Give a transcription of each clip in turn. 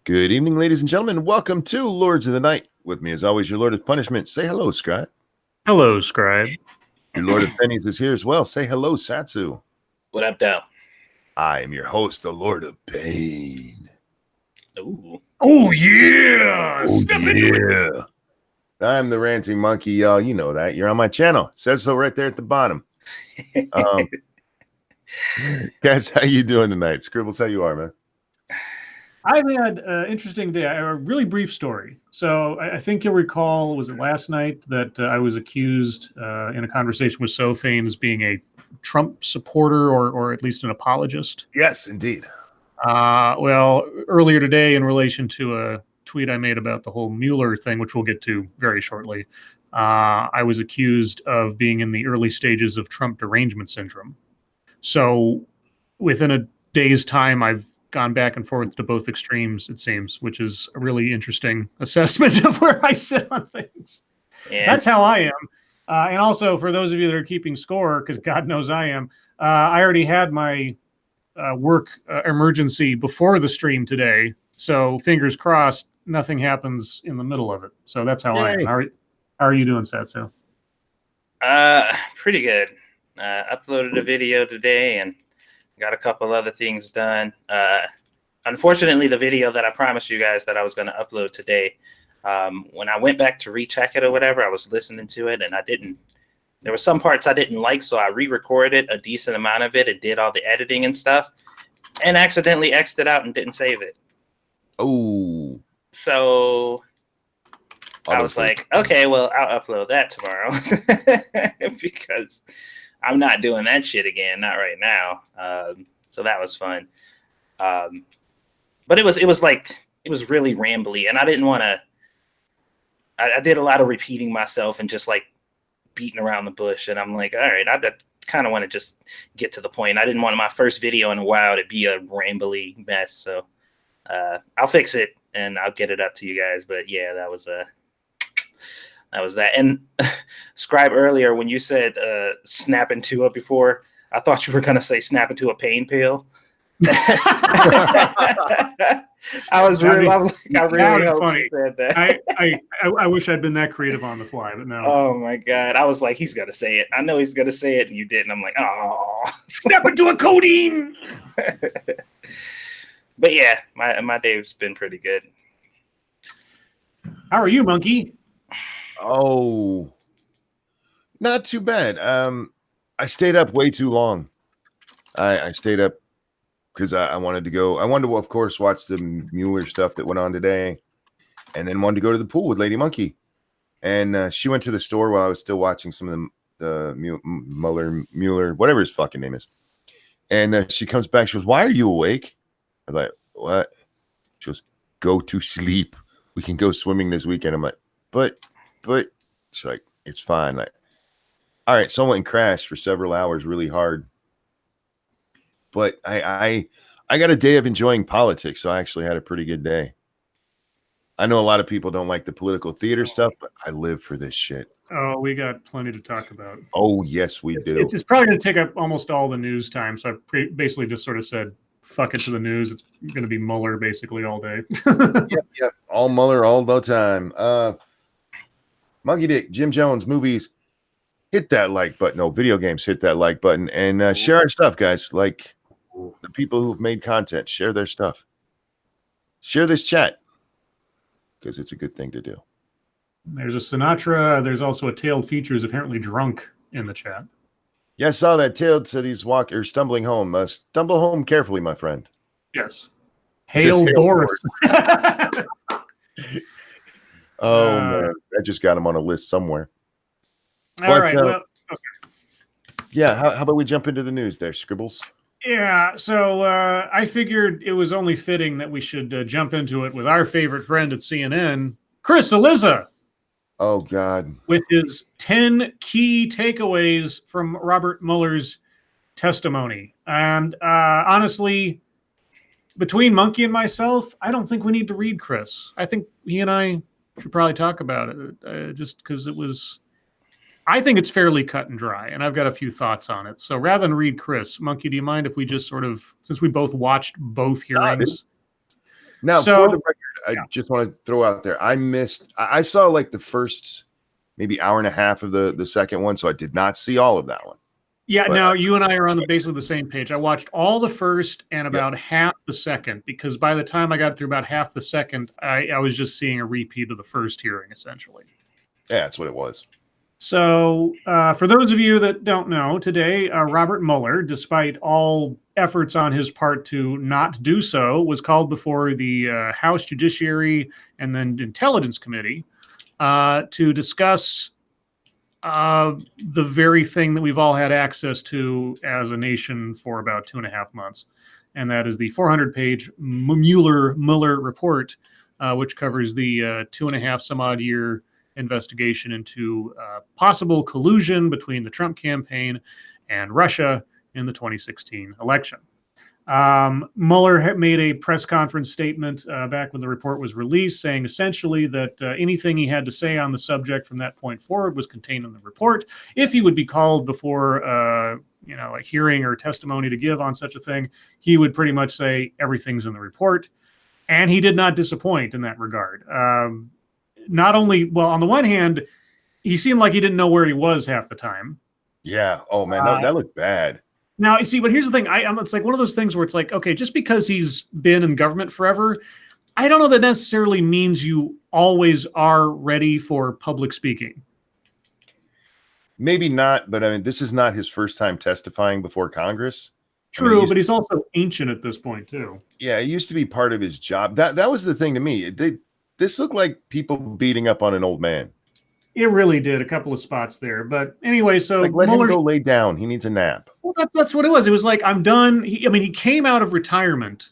Good evening, ladies and gentlemen. Welcome to Lords of the Night. With me, as always, your Lord of Punishment. Say hello, Scribe. Hello, Scribe. Your Lord of Pennies is here as well. Say hello, Satsu. What up, Dow? I am your host, the Lord of Pain. Ooh. Oh, yeah. Oh, yeah. I'm the ranting monkey, y'all. You know that. You're on my channel. It says so right there at the bottom. Guys, how you doing tonight? Scribbles, how you are, man? I've had an interesting day. A really brief story. So I think you'll recall, was it last night, that I was accused in a conversation with Sophane as being a Trump supporter or at least an apologist? Yes, indeed. Well, earlier today, in relation to a tweet I made about the whole Mueller thing, which we'll get to very shortly, I was accused of being in the early stages of Trump derangement syndrome. So within a day's time, I've gone back and forth to both extremes, it seems, which is a really interesting assessment of where I sit on things. Yeah. That's how I am. And also, for those of you that are keeping score, because God knows I am, I already had my work emergency before the stream today. So fingers crossed, nothing happens in the middle of it. So that's how I am. How are you doing, Satsu? Pretty good. Uploaded a video today and got a couple other things done. Unfortunately, the video that I promised you guys that I was going to upload today, when I went back to recheck it or whatever, I was listening to it and there were some parts I didn't like, so I re-recorded a decent amount of it and did all the editing and stuff and accidentally X'd it out and didn't save it. Oh. So I was like, okay, well, I'll upload that tomorrow because I'm not doing that shit again, not right now. So that was fun. But it was really rambly, and I didn't want to. I did a lot of repeating myself and just like beating around the bush, and I'm like, all right, I kind of want to just get to the point. I didn't want my first video in a while to be a rambly mess, so I'll fix it and I'll get it up to you guys. But yeah, that was that. And Scribe, earlier when you said snap into it before, I thought you were gonna say snap into a pain pill. I really hope you said that. I wish I'd been that creative on the fly, but no. Oh my God. I was like, he's gonna say it. I know he's gonna say it, and you didn't. I'm like, oh, snap into a codeine. But yeah, my day's been pretty good. How are you, monkey? Oh, not too bad. I stayed up way too long. I stayed up because I wanted to go. I wanted to, of course, watch the Mueller stuff that went on today, and then wanted to go to the pool with Lady Monkey. And she went to the store while I was still watching some of the Mueller, whatever his fucking name is. And she comes back. She goes, "Why are you awake?" I'm like, "What?" She goes, "Go to sleep. We can go swimming this weekend." I'm like, but she's like, "It's fine." Like, all right. So I went and crashed for several hours really hard. But I got a day of enjoying politics, so I actually had a pretty good day. I know a lot of people don't like the political theater stuff, but I live for this shit. Oh, we got plenty to talk about. Oh, yes, we do. It's probably going to take up almost all the news time, so I basically just sort of said, fuck it to the news. It's going to be Mueller basically all day. Yep. All Mueller all the time. Monkey Dick, Jim Jones, movies. Hit that like button. No, video games, hit that like button. And share our stuff, guys. Like the people who've made content, share their stuff. Share this chat because it's a good thing to do. There's a Sinatra. There's also a Tailed Features apparently drunk in the chat. Yeah, I saw that. Tailed said he's stumbling home. Stumble home carefully, my friend. Yes. Hail Boris. Oh, man. I just got him on a list somewhere. All right. Well, okay. Yeah, how about we jump into the news there, Scribbles? Yeah, so I figured it was only fitting that we should jump into it with our favorite friend at CNN, Chris Eliza. Oh, God. With his 10 key takeaways from Robert Mueller's testimony. And honestly, between Monkey and myself, I don't think we need to read Chris. I think he and I should probably talk about it just because it was... I think it's fairly cut and dry, and I've got a few thoughts on it. So rather than read Chris, Monkey, do you mind if we just sort of, since we both watched both hearings, Now, So- for the record, I yeah. just want to throw out there, I saw like the first maybe hour and a half of the second one, so I did not see all of that one. Yeah, But, now you and I are on basically the same page. I watched all the first and about half the second, because by the time I got through about half the second, I was just seeing a repeat of the first hearing, essentially. Yeah, that's what it was. So, for those of you that don't know, today, Robert Mueller, despite all efforts on his part to not do so, was called before the House Judiciary and then Intelligence Committee to discuss the very thing that we've all had access to as a nation for about 2.5 months. And that is the 400-page Mueller report, which covers the 2.5 some odd year investigation into possible collusion between the Trump campaign and Russia in the 2016 election. Mueller had made a press conference statement back when the report was released, saying essentially that anything he had to say on the subject from that point forward was contained in the report. If he would be called before a hearing or testimony to give on such a thing, he would pretty much say everything's in the report. And he did not disappoint in that regard. Not only, well, on the one hand, he seemed like he didn't know where he was half the time. Yeah. Oh man, that looked bad. Now, you see, but here's the thing. It's like one of those things where it's like, okay, just because he's been in government forever, I don't know that necessarily means you always are ready for public speaking. Maybe not, but I mean, this is not his first time testifying before Congress. True, but he's also ancient at this point too. Yeah, it used to be part of his job. That was the thing to me. This looked like people beating up on an old man. It really did, a couple of spots there. But anyway, so like let him go lay down. He needs a nap. Well, that's what it was. It was like, I'm done. He came out of retirement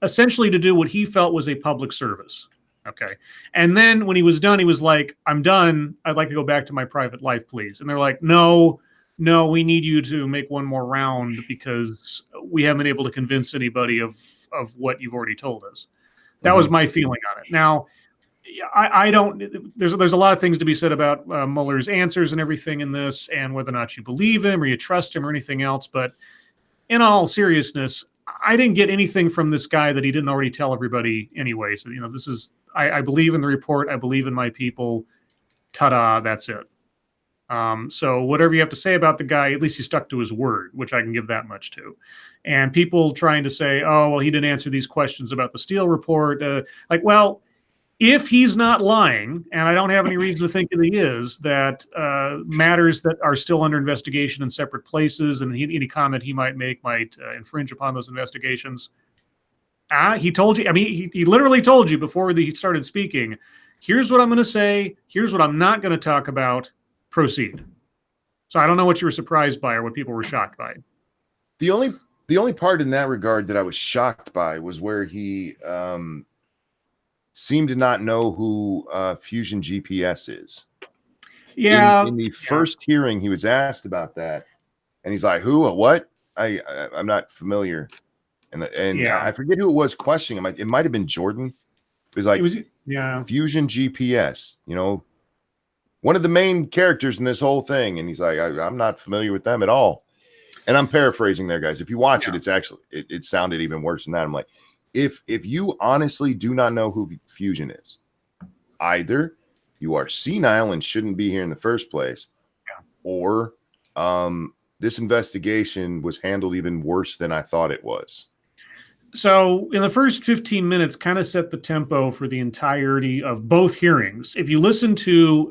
essentially to do what he felt was a public service. Okay. And then when he was done, he was like, I'm done. I'd like to go back to my private life, please. And they're like, no, we need you to make one more round because we haven't been able to convince anybody of what you've already told us. That was my feeling on it. Now, I don't. There's a lot of things to be said about Mueller's answers and everything in this, and whether or not you believe him or you trust him or anything else. But in all seriousness, I didn't get anything from this guy that he didn't already tell everybody anyway. So this is. I believe in the report. I believe in my people. Ta-da! That's it. So whatever you have to say about the guy, at least he stuck to his word, which I can give that much to. And people trying to say, oh, well, he didn't answer these questions about the Steele report. Well. If he's not lying, and I don't have any reason to think that he is, that matters that are still under investigation in separate places, and any comment he might make might infringe upon those investigations. He told you, he literally told you before he started speaking, here's what I'm going to say, here's what I'm not going to talk about, proceed. So I don't know what you were surprised by or what people were shocked by. The only part in that regard that I was shocked by was where he seemed to not know who Fusion GPS is. Yeah. In the first hearing, he was asked about that, and he's like, "Who? What? I'm not familiar." And I forget who it was questioning him. It might have been Jordan. It was like, Fusion GPS. One of the main characters in this whole thing, and he's like, "I'm not familiar with them at all." And I'm paraphrasing there, guys. If you watch it, it's actually it sounded even worse than that. I'm like, if you honestly do not know who Fusion is, either you are senile and shouldn't be here in the first place, or this investigation was handled even worse than I thought it was. So in the first 15 minutes, kind of set the tempo for the entirety of both hearings. If you listen to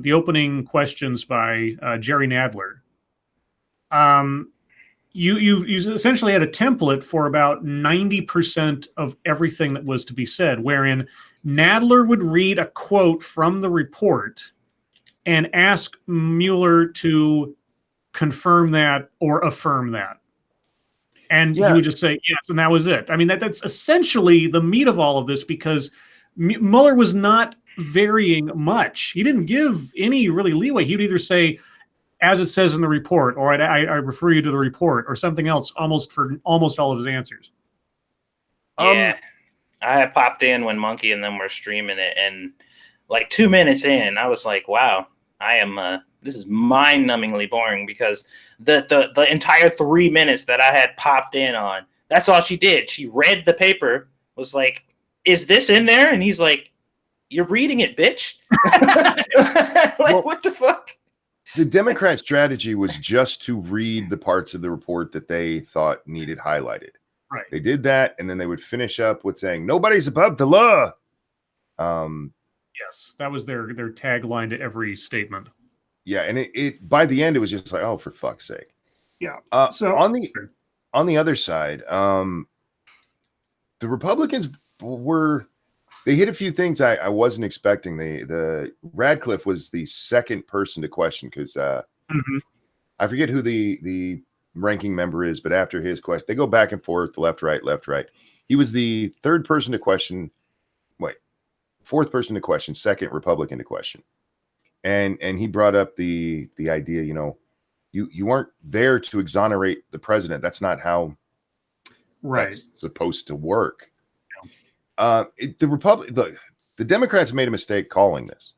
the opening questions by Jerry Nadler, you essentially had a template for about 90% of everything that was to be said, wherein Nadler would read a quote from the report and ask Mueller to confirm that or affirm that. And he would just say, yes, and that was it. That's essentially the meat of all of this, because Mueller was not varying much. He didn't give any really leeway. He would either say, as it says in the report, or I refer you to the report, or something else, for almost all of his answers. Yeah, I had popped in when Monkey and them were streaming it, and like 2 minutes in, I was like, "Wow, I am. This is mind-numbingly boring," because the entire 3 minutes that I had popped in on, that's all she did. She read the paper, was like, is this in there? And he's like, you're reading it, bitch. Like, what the fuck? The Democrat strategy was just to read the parts of the report that they thought needed highlighted. Right. They did that, and then they would finish up with saying, nobody's above the law. Yes, that was their tagline to every statement. Yeah, and it by the end, it was just like, oh, for fuck's sake. Yeah. So on the other side, the Republicans they hit a few things I wasn't expecting. The Radcliffe was the second person to question because I forget who the ranking member is, but after his question, they go back and forth, left, right. He was the third person to question. Fourth person to question, second Republican to question. And he brought up the idea, you weren't there to exonerate the president. That's not how that's supposed to work. The Democrats made a mistake calling this.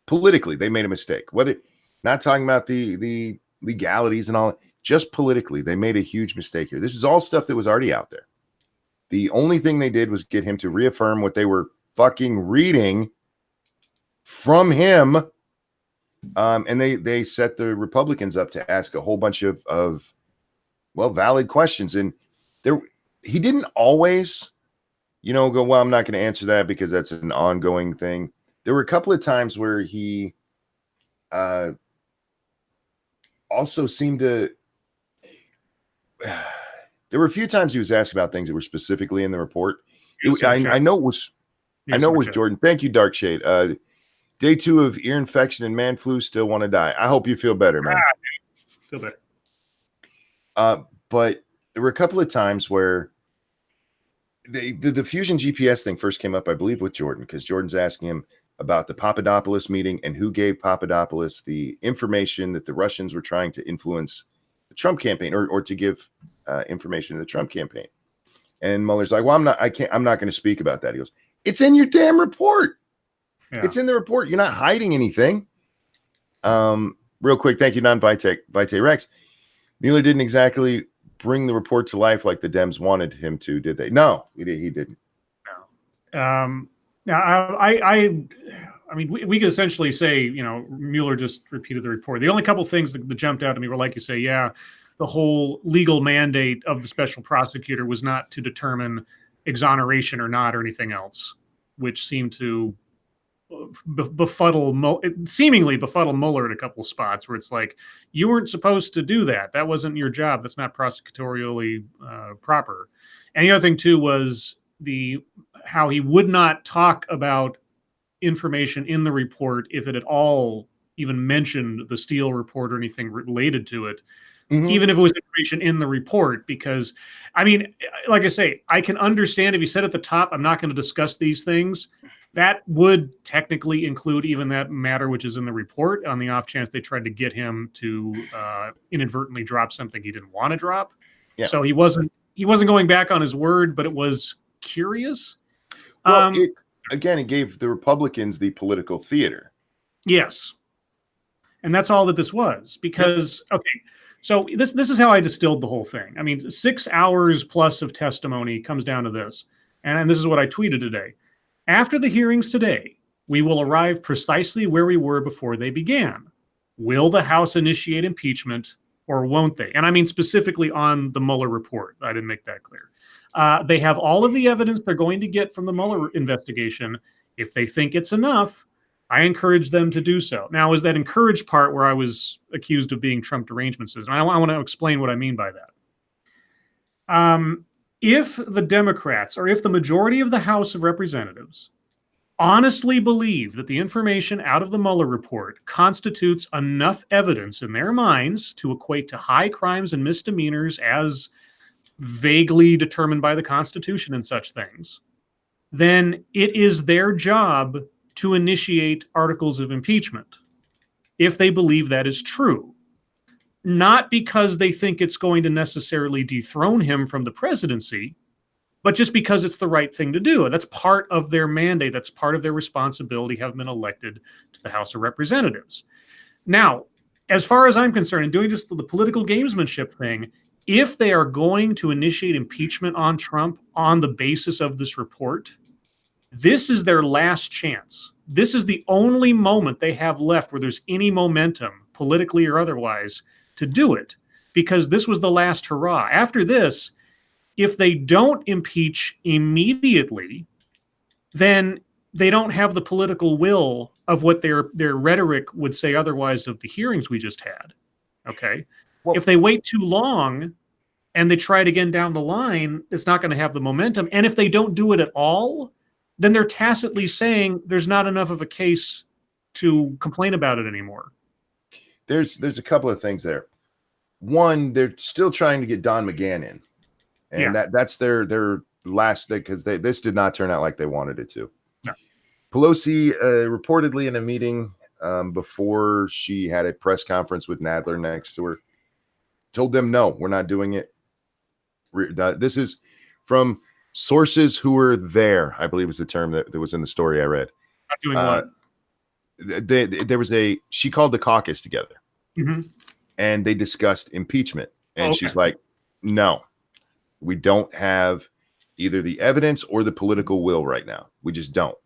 Politically, they made a mistake. Whether not talking about the legalities and all, just politically, they made a huge mistake here. This is all stuff that was already out there. The only thing they did was get him to reaffirm what they were fucking reading from him. And they set the Republicans up to ask a whole bunch of valid questions. And he didn't always, go, well, I'm not going to answer that because that's an ongoing thing. There were a couple of times where he also seemed to, there were a few times he was asked about things that were specifically in the report. I know it was Jordan. Thank you, Dark Shade. Day 2 of ear infection and man flu. Still want to die. I hope you feel better, man. Feel better. But there were a couple of times where the Fusion GPS thing first came up, I believe, with Jordan, because Jordan's asking him about the Papadopoulos meeting and who gave Papadopoulos the information that the Russians were trying to influence the Trump campaign or to give information to the Trump campaign. And Mueller's like, well, I'm not going to speak about that. He goes, it's in your damn report. Yeah. It's in the report. You're not hiding anything. Real quick, thank you, non-Vite Rex. Mueller didn't exactly bring the report to life like the Dems wanted him to, did they? No, he didn't. No. I mean, we could essentially say, Mueller just repeated the report. The only couple things that jumped out to me were, like you say, the whole legal mandate of the special prosecutor was not to determine exoneration or not or anything else, which seemed to seemingly befuddle Mueller at a couple of spots where it's like, you weren't supposed to do that. That wasn't your job. That's not prosecutorially proper. And the other thing too was how he would not talk about information in the report if it at all even mentioned the Steele report or anything related to it, even if it was information in the report. Because, I mean, like I say, I can understand if he said at the top, I'm not going to discuss these things. That would technically include even that matter which is in the report, on the off chance they tried to get him to inadvertently drop something he didn't want to drop. Yeah. So he wasn't going back on his word, but it was curious. Well, it gave the Republicans the political theater. Yes. And that's all that this was. Because, okay, so this is how I distilled the whole thing. I mean, 6 hours plus of testimony comes down to this. And this is what I tweeted today. After the hearings today, we will arrive precisely where we were before they began. Will the House initiate impeachment or won't they? And I mean specifically on the Mueller report. I didn't make that clear. They have all of the evidence they're going to get from the Mueller investigation. If they think it's enough, I encourage them to do so. Now, is that encouraged part where I was accused of being Trump derangements? And I want to explain what I mean by that. If the Democrats, or if the majority of the House of Representatives honestly believe that the information out of the Mueller report constitutes enough evidence in their minds to equate to high crimes and misdemeanors as vaguely determined by the Constitution and such things, then it is their job to initiate articles of impeachment if they believe that is true. Not because they think it's going to necessarily dethrone him from the presidency, but just because it's the right thing to do. And that's part of their mandate. That's part of their responsibility, having been elected to the House of Representatives. Now, as far as I'm concerned, and doing just the political gamesmanship thing, if they are going to initiate impeachment on Trump on the basis of this report, This is their last chance. This is the only moment they have left where there's any momentum, politically or otherwise, to do it, because this was the last hurrah. After this, if they don't impeach immediately, then they don't have the political will of what their rhetoric would say otherwise of the hearings we just had. Okay. Well, if they wait too long and they try it again down the line, it's not going to have the momentum. And if they don't do it at all, then they're tacitly saying there's not enough of a case to complain about it anymore. there's a couple of things there. One, they're still trying to get Don McGahn in, and that's their last thing, because this did not turn out like they wanted it to. No. Pelosi reportedly in a meeting before she had a press conference with Nadler next to her, told them, no, we're not doing it. This is from sources who were there, I believe is the term that was in the story I read. Not doing what? There was she called the caucus together, and they discussed impeachment. And she's like, no, we don't have either the evidence or the political will right now. We just don't.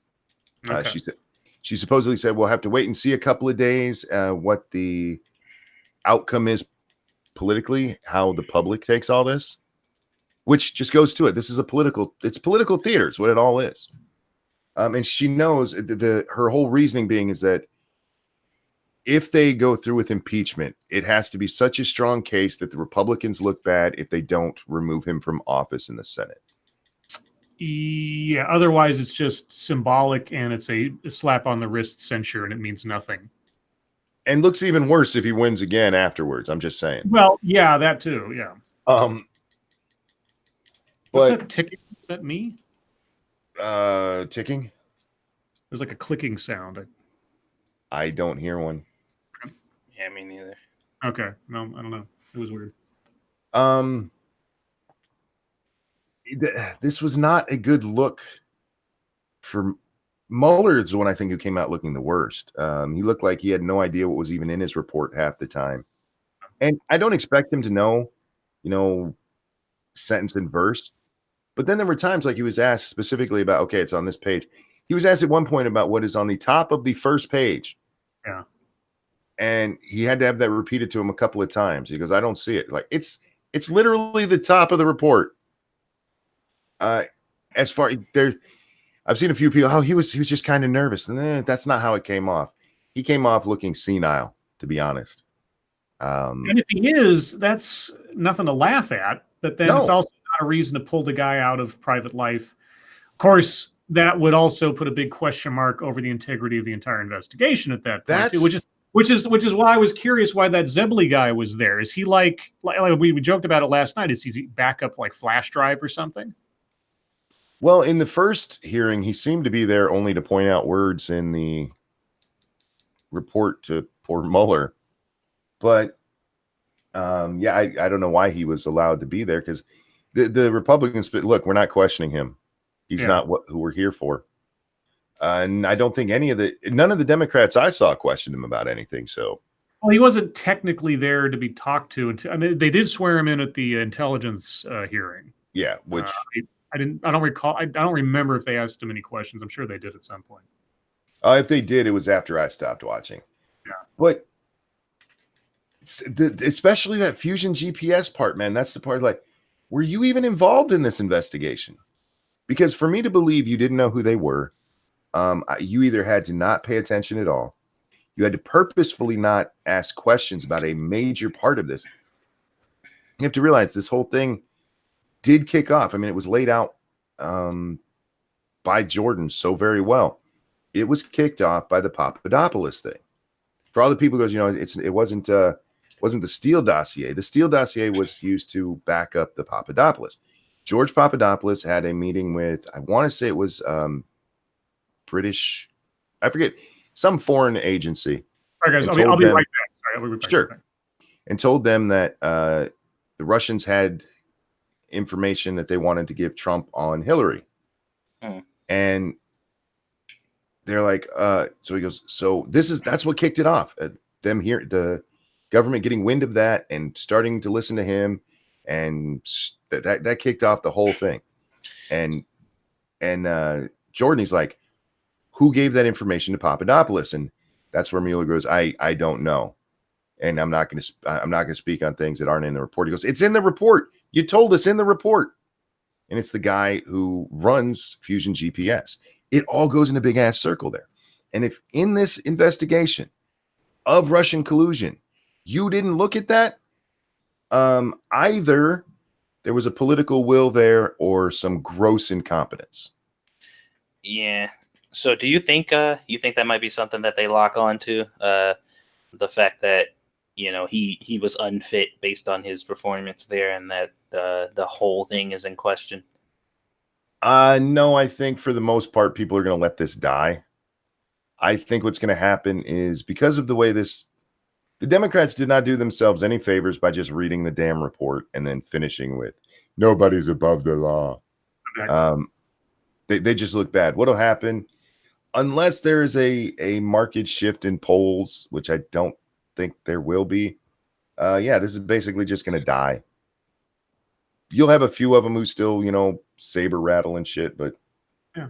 She supposedly said, we'll have to wait and see a couple of days what the outcome is politically, how the public takes all this, which just goes to it. This is it's political theater. It's what it all is. And she knows her whole reasoning being is that if they go through with impeachment, it has to be such a strong case that the Republicans look bad if they don't remove him from office in the Senate. Yeah, otherwise it's just symbolic and it's a slap on the wrist censure and it means nothing. And looks even worse if he wins again afterwards. I'm just saying. Well, yeah, that too. Yeah. What's that ticking? Is that me? Ticking? There's like a clicking sound. I don't hear one. Yeah, me neither. Okay. No, I don't know. It was weird. This was not a good look for Mueller. Is the one I think who came out looking the worst. He looked like he had no idea what was even in his report half the time. And I don't expect him to know, sentence and verse. But then there were times like he was asked specifically about, okay, it's on this page. He was asked at one point about what is on the top of the first page. Yeah. And he had to have that repeated to him a couple of times. He goes, I don't see it. Like it's literally the top of the report. As far there, I've seen a few people. Oh, he was just kind of nervous. And that's not how it came off. He came off looking senile, to be honest. And if he is, that's nothing to laugh at. But then it's also not a reason to pull the guy out of private life. Of course, that would also put a big question mark over the integrity of the entire investigation at that point, which is why I was curious why that Zebly guy was there. Is he like we joked about it last night? Is he backup like flash drive or something? Well, in the first hearing, he seemed to be there only to point out words in the report to poor Mueller. But I don't know why he was allowed to be there, because the Republicans, look, we're not questioning him. He's not who we're here for. And I don't think none of the Democrats I saw questioned him about anything. So, well, he wasn't technically there to be talked to. I mean, they did swear him in at the intelligence hearing. Yeah, which I don't recall. I don't remember if they asked him any questions. I'm sure they did at some point. If they did, it was after I stopped watching. Yeah, but especially that Fusion GPS part, man. That's the part. Like, were you even involved in this investigation? Because for me to believe you didn't know who they were, you either had to not pay attention at all, you had to purposefully not ask questions about a major part of this. You have to realize this whole thing did kick off. I mean, it was laid out by Jordan so very well. It was kicked off by the Papadopoulos thing. For all the people who goes, it wasn't the Steele dossier. The Steele dossier was used to back up the Papadopoulos. George Papadopoulos had a meeting with, I want to say it was British, I forget, some foreign agency. All right, guys, I'll be right back. Sorry, I'll be right back. Sure. And told them that the Russians had information that they wanted to give Trump on Hillary. And they're like, so he goes, so that's what kicked it off. Them here, the government getting wind of that and starting to listen to him. And that kicked off the whole thing. And Jordan. He's like, who gave that information to Papadopoulos? And that's where Mueller goes, I don't know. And I'm not going to speak on things that aren't in the report. He goes, it's in the report. You told us in the report. And it's the guy who runs Fusion GPS. It all goes in a big ass circle there. And if in this investigation of Russian collusion, you didn't look at that, either there was a political will there or some gross incompetence. Yeah. So do you think that might be something that they lock on to? The fact that, he was unfit based on his performance there, and that the whole thing is in question? No, I think for the most part, people are going to let this die. I think what's going to happen is, because of the way the Democrats did not do themselves any favors by just reading the damn report and then finishing with, nobody's above the law. They just look bad. What'll happen, unless there is a market shift in polls, which I don't think there will be, this is basically just going to die. You'll have a few of them who still, saber rattle and shit, but yeah,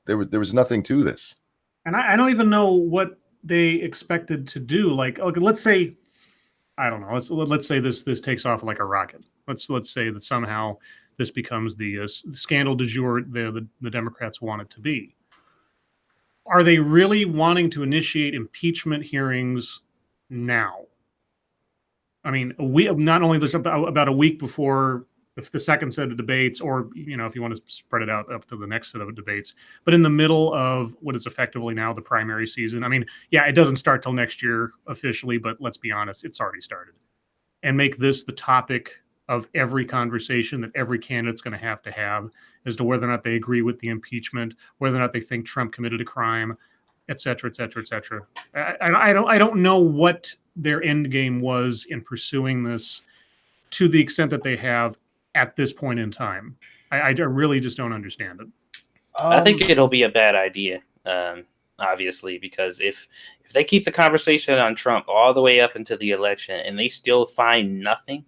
there was nothing to this. And I don't even know what they expected to do. Like, okay, let's say, I don't know. Let's say this takes off like a rocket. Let's say that somehow this becomes the scandal du jour the Democrats want it to be. Are they really wanting to initiate impeachment hearings now? I mean, not only this about a week before the second set of debates, or if you want to spread it out up to the next set of debates, but in the middle of what is effectively now the primary season. I mean, yeah, it doesn't start till next year officially, but let's be honest, it's already started. And make this the topic of every conversation that every candidate's going to have as to whether or not they agree with the impeachment, whether or not they think Trump committed a crime, et cetera, et cetera, et cetera. I don't know what their end game was in pursuing this to the extent that they have at this point in time. I really just don't understand it. I think it'll be a bad idea, obviously, because if they keep the conversation on Trump all the way up into the election and they still find nothing,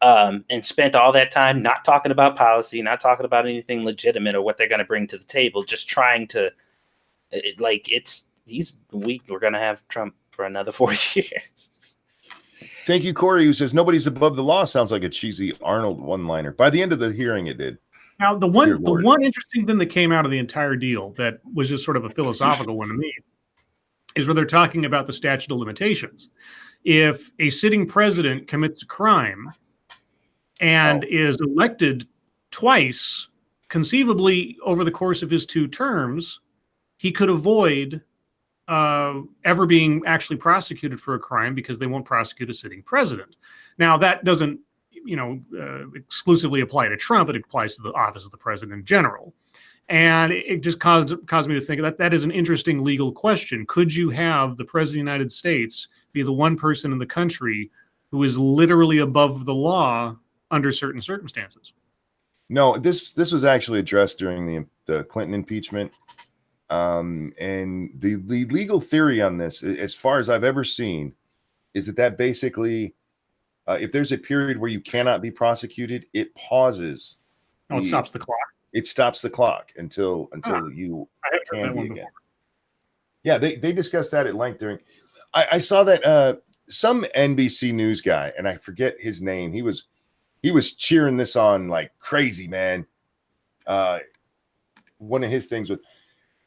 and spent all that time not talking about policy, not talking about anything legitimate or what they're going to bring to the table, just trying to, we're going to have Trump for another 4 years. Thank you, Corey, who says nobody's above the law. Sounds like a cheesy Arnold one-liner. By the end of the hearing, it did. Now, the one interesting thing that came out of the entire deal that was just sort of a philosophical one to me is where they're talking about the statute of limitations. If a sitting president commits a crime and is elected twice, conceivably over the course of his 2 terms, he could avoid ever being actually prosecuted for a crime because they won't prosecute a sitting president. Now, that doesn't, exclusively apply to Trump. It applies to the office of the president in general. And it just caused me to think that is an interesting legal question. Could you have the president of the United States be the one person in the country who is literally above the law under certain circumstances? No, this was actually addressed during the Clinton impeachment. And the legal theory on this, as far as I've ever seen, is that basically, if there's a period where you cannot be prosecuted, it pauses. It stops the clock. It stops the clock until you can be again. Yeah, they discussed that at length during. I saw that some NBC News guy, and I forget his name. He was cheering this on like crazy, man. One of his things was,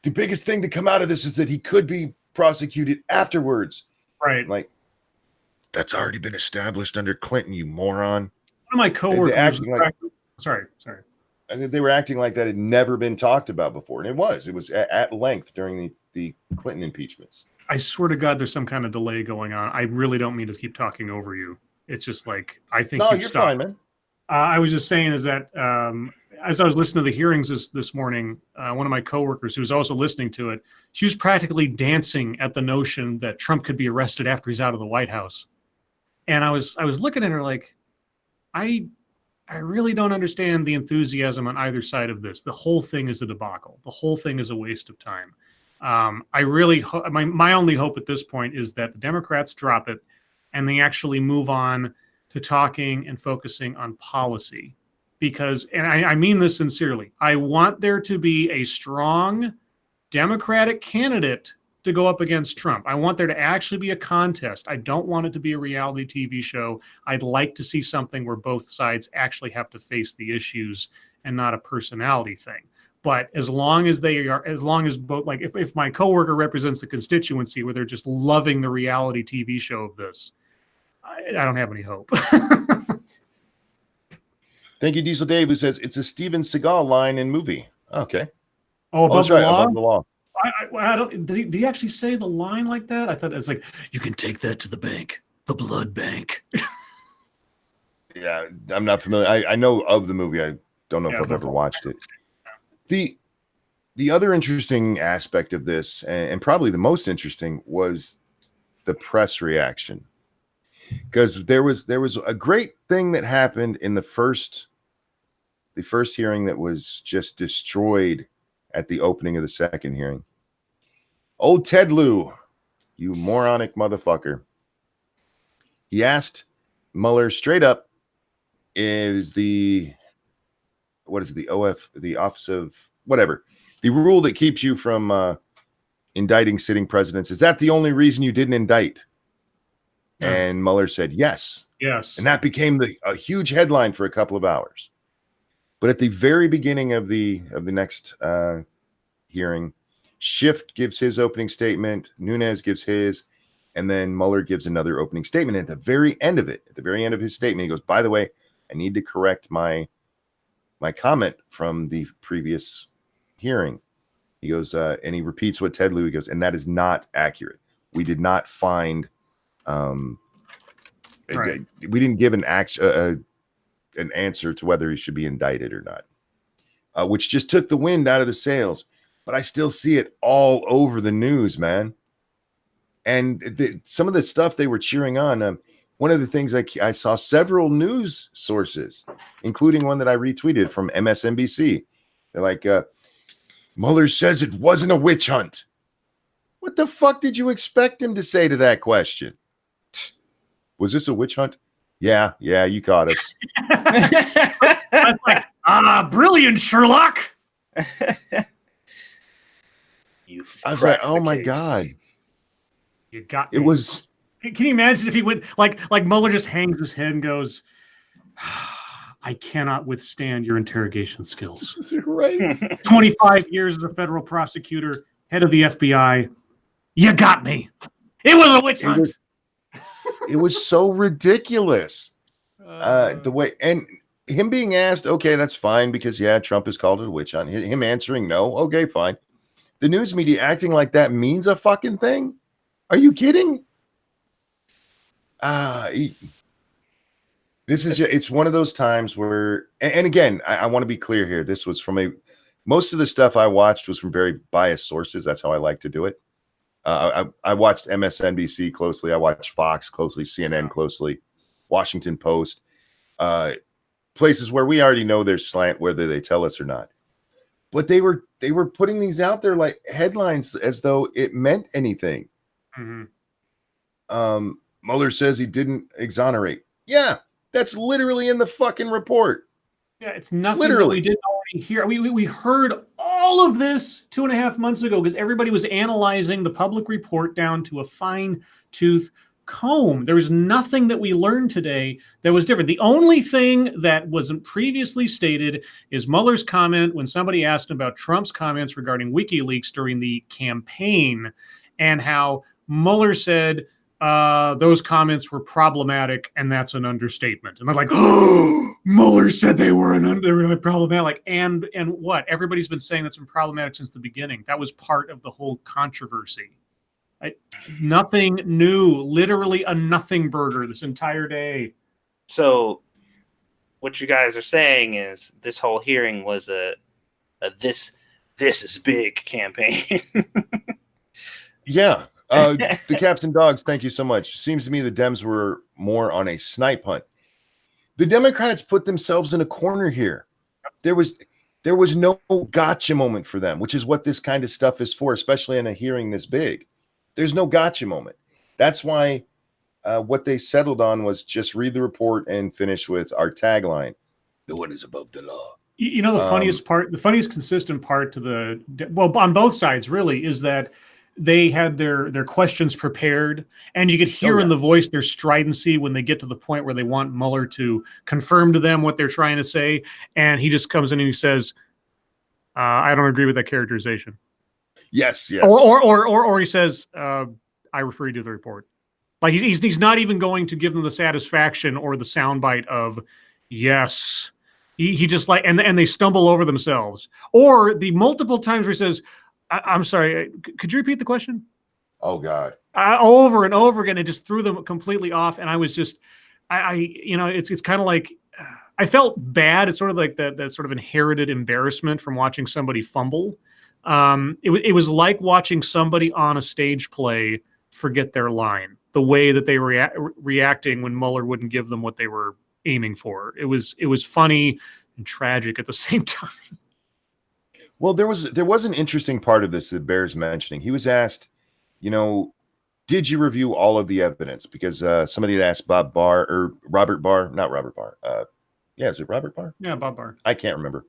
the biggest thing to come out of this is that he could be prosecuted afterwards. Right. Like, that's already been established under Clinton, you moron. One of my coworkers. Sorry. And they were acting like that had never been talked about before. And it was at length during the Clinton impeachments. I swear to God, there's some kind of delay going on. I really don't mean to keep talking over you. It's just like, I think you're fine, man. I was just saying is that as I was listening to the hearings this morning, one of my coworkers who was also listening to it, she was practically dancing at the notion that Trump could be arrested after he's out of the White House. And I was looking at her like, I really don't understand the enthusiasm on either side of this. The whole thing is a debacle. The whole thing is a waste of time. I really my only hope at this point is that the Democrats drop it and they actually move on to talking and focusing on policy. because, and I mean this sincerely, I want there to be a strong Democratic candidate to go up against Trump. I want there to actually be a contest. I don't want it to be a reality TV show. I'd like to see something where both sides actually have to face the issues and not a personality thing. But as long as both, like if my coworker represents the constituency where they're just loving the reality TV show of this, I don't have any hope. Thank you, Diesel Dave, who says it's a Steven Seagal line in movie. Okay. Oh, above that's the right, law? above the law. I don't. Did he actually say the line like that? I thought it's like, you can take that to the bank, the blood bank. Yeah, I'm not familiar. I know of the movie. I don't know if I've ever watched it. The other interesting aspect of this, and probably the most interesting, was the press reaction, because there was a great thing that happened in the first hearing that was just destroyed at the opening of the second hearing. Old Ted Lieu, you moronic motherfucker. He asked Mueller straight up, is the Office of whatever, the rule that keeps you from indicting sitting presidents, is that the only reason you didn't indict? No. And Mueller said yes. Yes. And that became a huge headline for a couple of hours. But at the very beginning of the next hearing, Schiff gives his opening statement, Nunes gives his, and then Mueller gives another opening statement. At the very end of it, at the very end of his statement, he goes, by the way, I need to correct my comment from the previous hearing. He goes, and he repeats what Ted Lieu, he goes, and that is not accurate. We did not find, right. We didn't give an answer to whether he should be indicted or not, which just took the wind out of the sails. But I still see it all over the news, man. And some of the stuff they were cheering on, one of the things I saw several news sources, including one that I retweeted from MSNBC. They're like, Mueller says it wasn't a witch hunt. What the fuck did you expect him to say to that question? Was this a witch hunt? Yeah, you caught us. I was like, brilliant, Sherlock. I was like, oh my God. You got me. It was. Can you imagine if he went like Mueller just hangs his head and goes, I cannot withstand your interrogation skills. Right. 25 years as a federal prosecutor, head of the FBI. You got me. It was a witch hunt. It was so ridiculous. The way, and him being asked, okay, that's fine, because Trump has called it a witch hunt. Him answering no, okay, fine. The news media acting like that means a fucking thing. Are you kidding? This is it's one of those times where, and again, I want to be clear here. This was from most of the stuff I watched was from very biased sources. That's how I like to do it. I watched MSNBC closely. I watched Fox closely, CNN closely, Washington Post, places where we already know there's slant, whether they tell us or not. But they were putting these out there like headlines as though it meant anything. Mm-hmm. Mueller says he didn't exonerate. Yeah, that's literally in the fucking report. Yeah, it's nothing that we didn't already hear. We heard all of this 2.5 months ago because everybody was analyzing the public report down to a fine-tooth comb. There was nothing that we learned today that was different. The only thing that wasn't previously stated is Mueller's comment when somebody asked him about Trump's comments regarding WikiLeaks during the campaign, and how Mueller said those comments were problematic, and that's an understatement. And I'm like, oh, Mueller said they were problematic. And what? Everybody's been saying that's been problematic since the beginning. That was part of the whole controversy. Nothing new, literally a nothing burger this entire day. So what you guys are saying is this whole hearing was a this is big campaign. Yeah. The Caps and Dogs, thank you so much. Seems to me the Dems were more on a snipe hunt. The Democrats put themselves in a corner here. There was no gotcha moment for them, which is what this kind of stuff is for, especially in a hearing this big. There's no gotcha moment. That's why what they settled on was just read the report and finish with our tagline. No one is above the law. You know, the funniest part, the funniest consistent part to well, on both sides really, is that they had their questions prepared, and you could hear in the voice their stridency when they get to the point where they want Mueller to confirm to them what they're trying to say, and he just comes in and he says, "I don't agree with that characterization." Yes. Or he says, "I refer you to the report." Like he's not even going to give them the satisfaction or the soundbite of yes. He just like and they stumble over themselves. Or the multiple times where he says, I'm sorry, could you repeat the question? Oh God. Over and over again, it just threw them completely off. And I was just, it's kind of like I felt bad. It's sort of like that sort of inherited embarrassment from watching somebody fumble. It was like watching somebody on a stage play forget their line. The way that they were reacting when Mueller wouldn't give them what they were aiming for. It was funny and tragic at the same time. Well, there was an interesting part of this that bears mentioning. He was asked, did you review all of the evidence? Because somebody had asked Bob Barr or Robert Barr, not Robert Barr. Is it Robert Barr? Yeah, Bob Barr. I can't remember.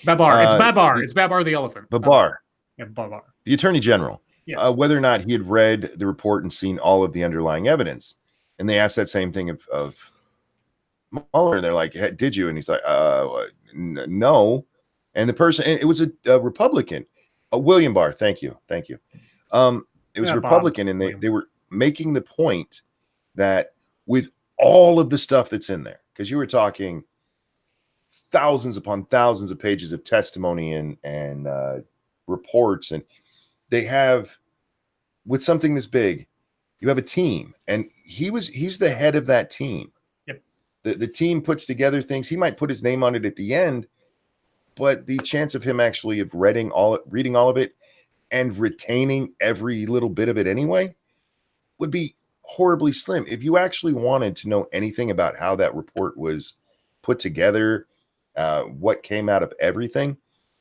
Babar. It's Babar. It's Babar the elephant. Babar. Yeah, Babar. The Attorney General. Yeah. Whether or not he had read the report and seen all of the underlying evidence. And they asked that same thing of Mueller, and they're like, hey, did you? And he's like, no. And the person, and it was a Republican, William Barr. Thank you. It was Republican, Bob. And they were making the point that with all of the stuff that's in there, because you were talking thousands upon thousands of pages of testimony and reports, and they have, with something this big, you have a team, and he's the head of that team. Yep. The team puts together things. He might put his name on it at the end, but the chance of him actually of reading all of it and retaining every little bit of it anyway would be horribly slim. If you actually wanted to know anything about how that report was put together, what came out of everything,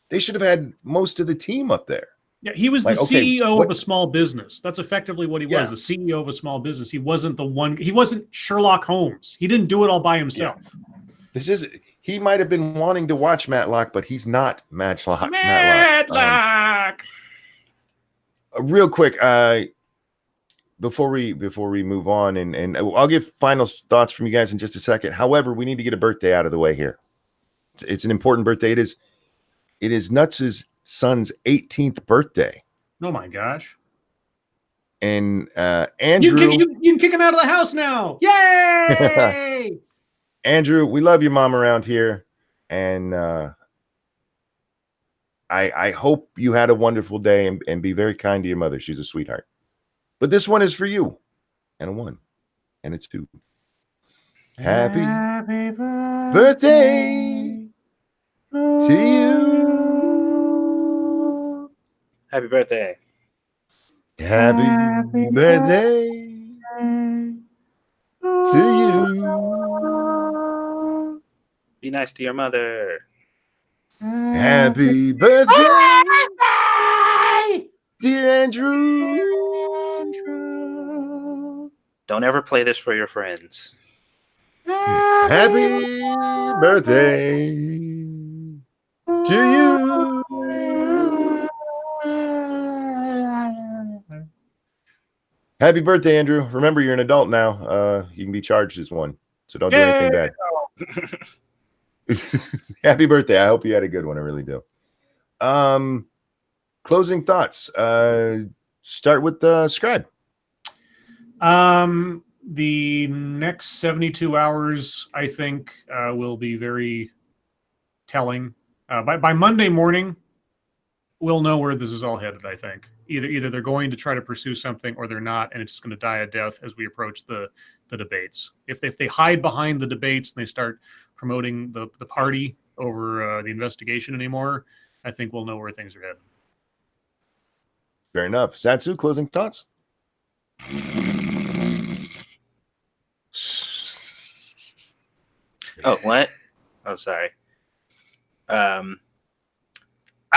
they should have had most of the team up there. Yeah, he was the CEO of a small business. That's effectively what he was, the CEO of a small business. He wasn't he wasn't Sherlock Holmes. He didn't do it all by himself. Yeah. He might have been wanting to watch Matlock, but he's not Matlock. Real quick, before we move on, and I'll give final thoughts from you guys in just a second. However, we need to get a birthday out of the way here. It's an important birthday. It is Nuts' son's 18th birthday. Oh my gosh. And Andrew, you can kick him out of the house now. Yay! Andrew, we love your mom around here, and I hope you had a wonderful day, and be very kind to your mother. She's a sweetheart. But this one is for you, and a 1, and it's 2. Happy birthday to you. Happy birthday. Happy birthday to you. Be nice to your mother. Happy birthday, dear Andrew. Don't ever play this for your friends. Happy birthday to you. Happy birthday, Andrew. Remember, you're an adult now. You can be charged as one, so don't do anything bad. Happy birthday. I hope you had a good one. I really do. Closing thoughts. Start with Scribe. The next 72 hours, I think, will be very telling. By Monday morning, we'll know where this is all headed, I think. Either they're going to try to pursue something or they're not, and it's just going to die a death as we approach the debates. If they hide behind the debates and they start promoting the party over the investigation anymore, I think we'll know where things are headed. Fair enough. Satsu, closing thoughts? Oh, what? Oh, sorry. I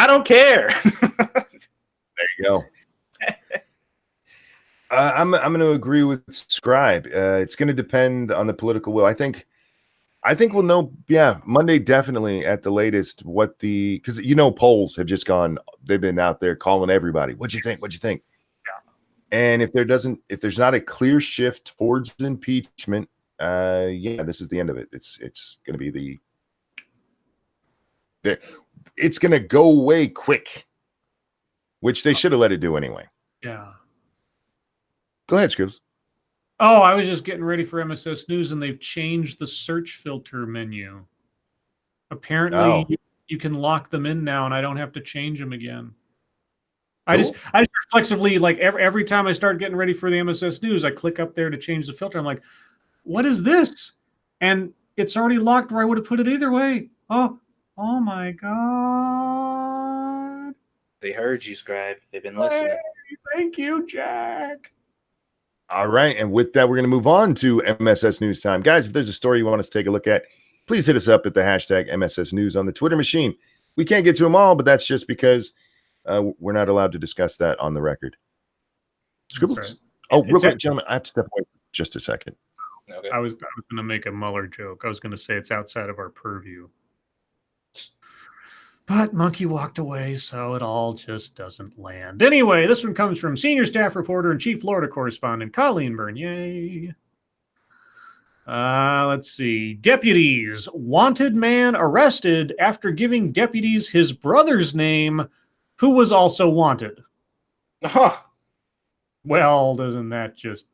don't care. There you go. I'm going to agree with Scribe. It's going to depend on the political will. I think I think we'll know, Monday definitely at the latest because polls have just gone, they've been out there calling everybody. What'd you think? What'd you think? Yeah. And if there's not a clear shift towards impeachment, this is the end of it. It's going to be it's going to go away quick, which they should have let it do anyway. Yeah. Go ahead, Scribs. Oh, I was just getting ready for MSS News, and they've changed the search filter menu. Apparently, you can lock them in now, and I don't have to change them again. Cool. I just reflexively, like every time I start getting ready for the MSS News, I click up there to change the filter. I'm like, what is this? And it's already locked where I would have put it either way. Oh my God. They heard you, Scribe. They've been listening. Hey, thank you, Jack. All right. And with that, we're going to move on to MSS News time. Guys, if there's a story you want us to take a look at, please hit us up at the hashtag MSS News on the Twitter machine. We can't get to them all, but that's just because we're not allowed to discuss that on the record. Scribbles. Right. Oh, real quick, gentlemen, I have to step away for just a second. Okay. I was going to make a Mueller joke. I was going to say it's outside of our purview. But Monkey walked away, so it all just doesn't land. Anyway, this one comes from senior staff reporter and chief Florida correspondent Colleen Bernier. Let's see. Deputies. Wanted man arrested after giving deputies his brother's name, who was also wanted. Well, doesn't that just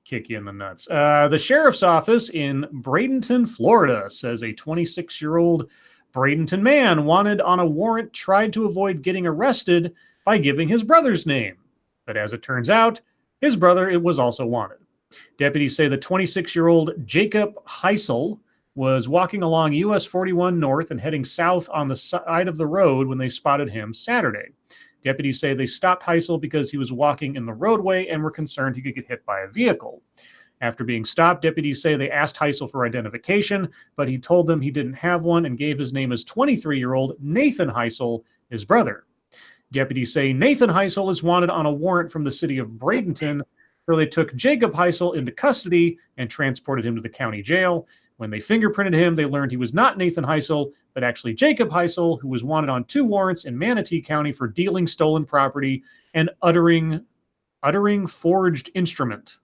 kick you in the nuts? The sheriff's office in Bradenton, Florida, says a 26-year-old Bradenton man wanted on a warrant tried to avoid getting arrested by giving his brother's name. But as it turns out, his brother was also wanted. Deputies say the 26-year-old Jacob Heisel was walking along US 41 North and heading south on the side of the road when they spotted him Saturday. Deputies say they stopped Heisel because he was walking in the roadway and were concerned he could get hit by a vehicle. After being stopped, deputies say they asked Heisel for identification, but he told them he didn't have one and gave his name as 23-year-old Nathan Heisel, his brother. Deputies say Nathan Heisel is wanted on a warrant from the city of Bradenton, so they took Jacob Heisel into custody and transported him to the county jail. When they fingerprinted him, they learned he was not Nathan Heisel, but actually Jacob Heisel, who was wanted on 2 warrants in Manatee County for dealing stolen property and uttering forged instrument.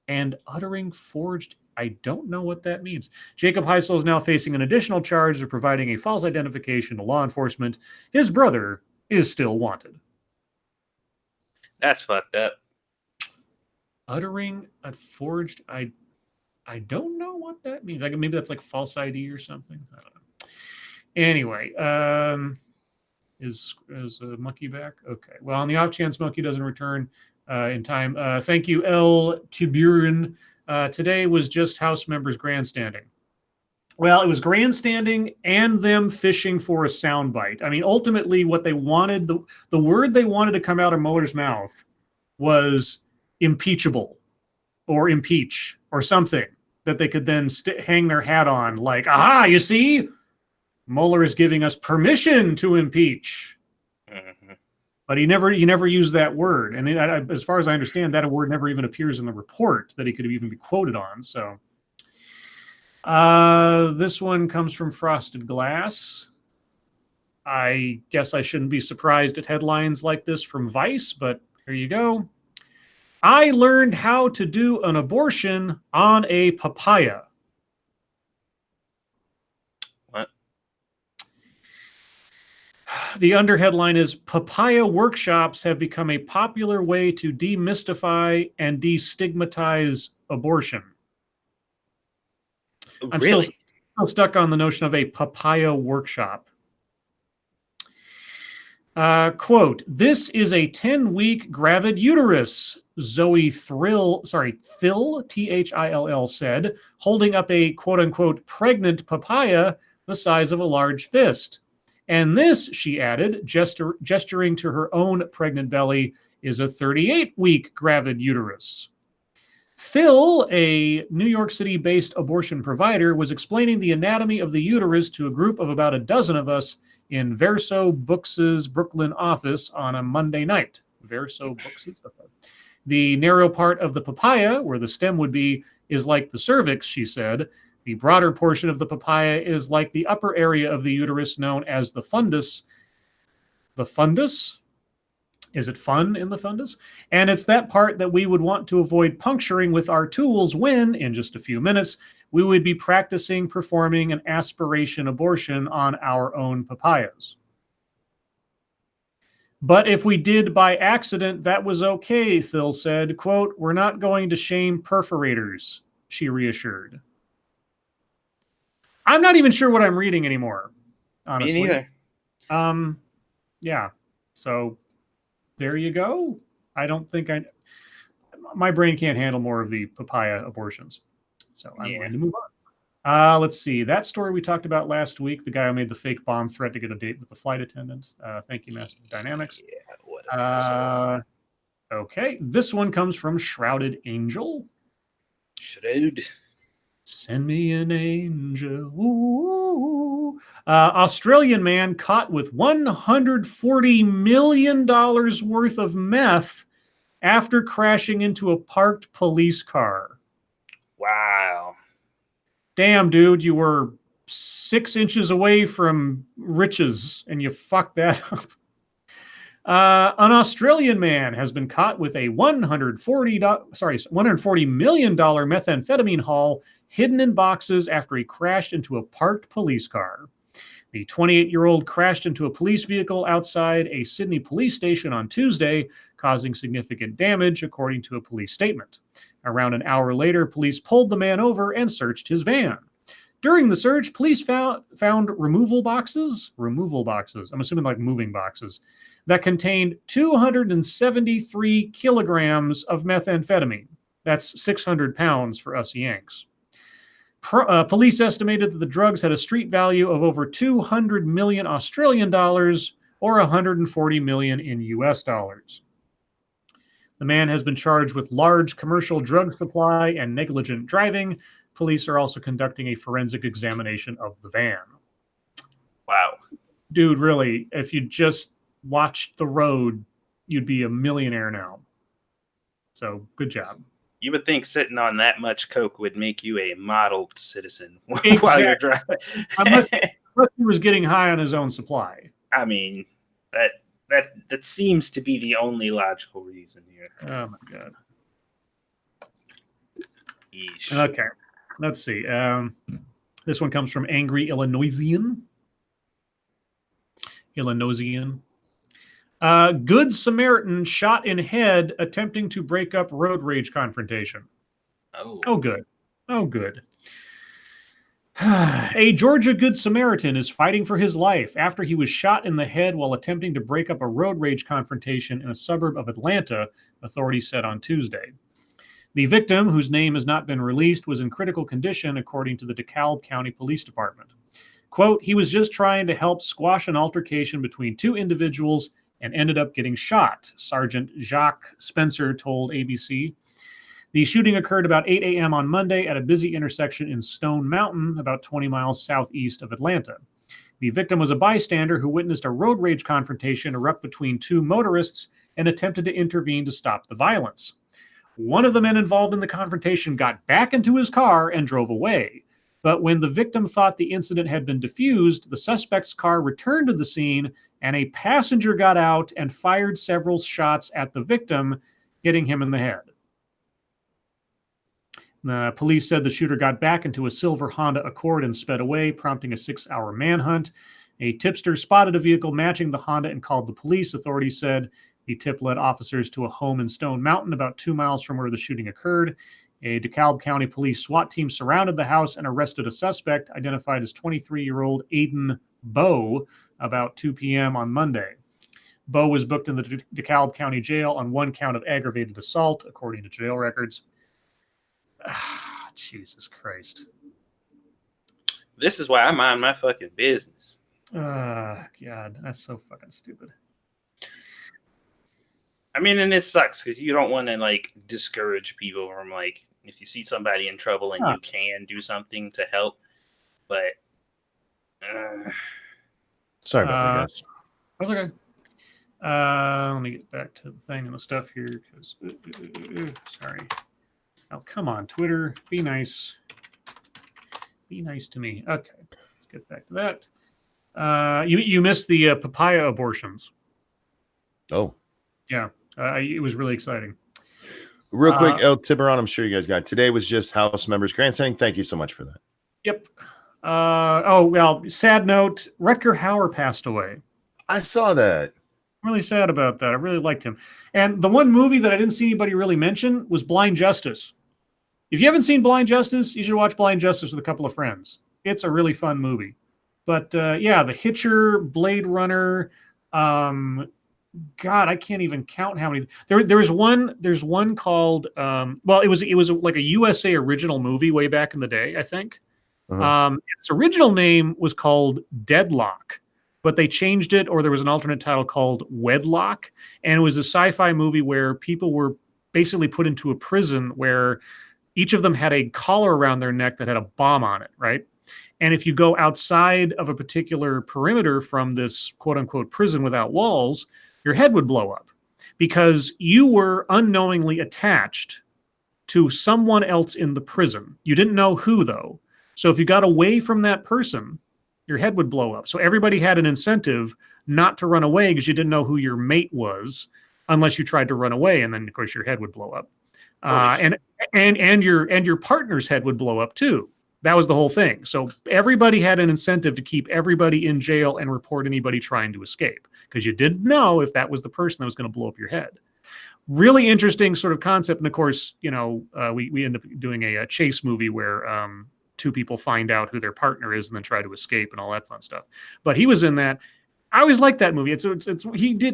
And uttering forged, I don't know what that means. Jacob Heisel is now facing an additional charge of providing a false identification to law enforcement. His brother is still wanted. That's fucked up. Uttering a forged, I don't know what that means. Like maybe that's like false ID or something. I don't know. Anyway, is Monkey back? Okay. Well, on the off chance Monkey doesn't return in time, thank you, L. Tiburon. Today was just House members grandstanding. Well, it was grandstanding and them fishing for a soundbite. I mean, ultimately, what they wanted, the word they wanted to come out of Mueller's mouth was impeachable or impeach or something that they could then hang their hat on, like, aha, you see, Mueller is giving us permission to impeach. Mm-hmm. But he never used that word. And as far as I understand, that word never even appears in the report that he could even be quoted on. So this one comes from Frosted Glass. I guess I shouldn't be surprised at headlines like this from Vice, but here you go. I learned how to do an abortion on a papaya. What? The underheadline is papaya workshops have become a popular way to demystify and destigmatize abortion. I'm really? still stuck on the notion of a papaya workshop. Quote, this is a 10-week gravid uterus, Zoe Thill, Thill said, holding up a quote-unquote pregnant papaya the size of a large fist. And this, she added, gesturing to her own pregnant belly, is a 38-week gravid uterus. Phil, a New York City-based abortion provider, was explaining the anatomy of the uterus to a group of about a dozen of us in Verso Books' Brooklyn office on a Monday night. Verso Books? Okay. The narrow part of the papaya, where the stem would be, is like the cervix, she said. The broader portion of the papaya is like the upper area of the uterus known as the fundus. The fundus? Is it fun in the fundus? And it's that part that we would want to avoid puncturing with our tools when, in just a few minutes, we would be practicing performing an aspiration abortion on our own papayas. But if we did by accident, that was okay, Phil said. Quote, we're not going to shame perforators, she reassured. I'm not even sure what I'm reading anymore, honestly. Me neither. Yeah. So there you go. I don't think my brain can't handle more of the papaya abortions. So I'm going to move on. Let's see. That story we talked about last week, the guy who made the fake bomb threat to get a date with the flight attendant. Thank you, Master Dynamics. Yeah, okay. This one comes from Shrouded Angel. Shroud. Send me an angel. Ooh. Australian man caught with $140 million worth of meth after crashing into a parked police car. Wow. Damn, dude, you were 6 inches away from riches and you fucked that up. An Australian man has been caught with a $140 million methamphetamine haul hidden in boxes after he crashed into a parked police car. The 28-year-old crashed into a police vehicle outside a Sydney police station on Tuesday, causing significant damage, according to a police statement. Around an hour later, police pulled the man over and searched his van. During the search, police found removal boxes, I'm assuming like moving boxes, that contained 273 kilograms of methamphetamine. That's 600 pounds for us Yanks. Police estimated that the drugs had a street value of over 200 million Australian dollars or 140 million in US dollars. The man has been charged with large commercial drug supply and negligent driving. Police are also conducting a forensic examination of the van. Wow. Dude, really, if you just watched the road, you'd be a millionaire now. So, good job. You would think sitting on that much coke would make you a model citizen Exactly. while you're driving. Unless he was getting high on his own supply. I mean, that seems to be the only logical reason here. Oh my god. Yeesh. Okay, let's see. This one comes from Angry Illinoisian. Good Samaritan shot in head attempting to break up road rage confrontation. Oh, good. Oh, good. A Georgia Good Samaritan is fighting for his life after he was shot in the head while attempting to break up a road rage confrontation in a suburb of Atlanta, authorities said on Tuesday. The victim, whose name has not been released, was in critical condition, according to the DeKalb County Police Department. Quote, he was just trying to help squash an altercation between two individuals and ended up getting shot, Sergeant Jacques Spencer told ABC. The shooting occurred about 8 a.m. on Monday at a busy intersection in Stone Mountain, about 20 miles southeast of Atlanta. The victim was a bystander who witnessed a road rage confrontation erupt between two motorists and attempted to intervene to stop the violence. One of the men involved in the confrontation got back into his car and drove away. But when the victim thought the incident had been diffused, the suspect's car returned to the scene and a passenger got out and fired several shots at the victim, hitting him in the head. The police said the shooter got back into a silver Honda Accord and sped away, prompting a 6-hour manhunt. A tipster spotted a vehicle matching the Honda and called the police, authorities said. The tip led officers to a home in Stone Mountain, about 2 miles from where the shooting occurred. A DeKalb County Police SWAT team surrounded the house and arrested a suspect identified as 23-year-old Aiden Bowe about 2 p.m. on Monday. Bowe was booked in the DeKalb County Jail on one count of aggravated assault, according to jail records. Jesus Christ. This is why I mind my fucking business. God, that's so fucking stupid. I mean, and it sucks because you don't want to like discourage people from like if you see somebody in trouble and you can do something to help, but sorry about that, guys. That's okay. Let me get back to the thing and the stuff here because sorry. Oh, come on, Twitter, be nice. Be nice to me. Okay, let's get back to that. You missed the papaya abortions. Oh, Yeah, it was really exciting. real quick, El Tiburon, I'm sure you guys got. Today was just House members grandstanding. Thank you so much for that. Yep. Oh, well, sad note, Rutger Hauer passed away. I saw that. Really sad about that. I really liked him. And the one movie that I didn't see anybody really mention was Blind Justice. If you haven't seen Blind Justice, you should watch Blind Justice with a couple of friends. It's a really fun movie. But yeah, The Hitcher, Blade Runner, God, I can't even count how many. There's one called well, it was like a USA original movie way back in the day, I think. Its original name was called Deadlock, but they changed it, or there was an alternate title called Wedlock, and it was a sci-fi movie where people were basically put into a prison where each of them had a collar around their neck that had a bomb on it, right? And if you go outside of a particular perimeter from this quote-unquote prison without walls, your head would blow up because you were unknowingly attached to someone else in the prison. You didn't know who, though. So if you got away from that person, your head would blow up. So everybody had an incentive not to run away because you didn't know who your mate was unless you tried to run away. And then, of course, your head would blow up. And your partner's head would blow up, too. That was the whole thing. So everybody had an incentive to keep everybody in jail and report anybody trying to escape because you didn't know if that was the person that was going to blow up your head. Really interesting sort of concept. And of course, you know, we end up doing a chase movie where two people find out who their partner is and then try to escape and all that fun stuff. But he was in that. I always liked that movie.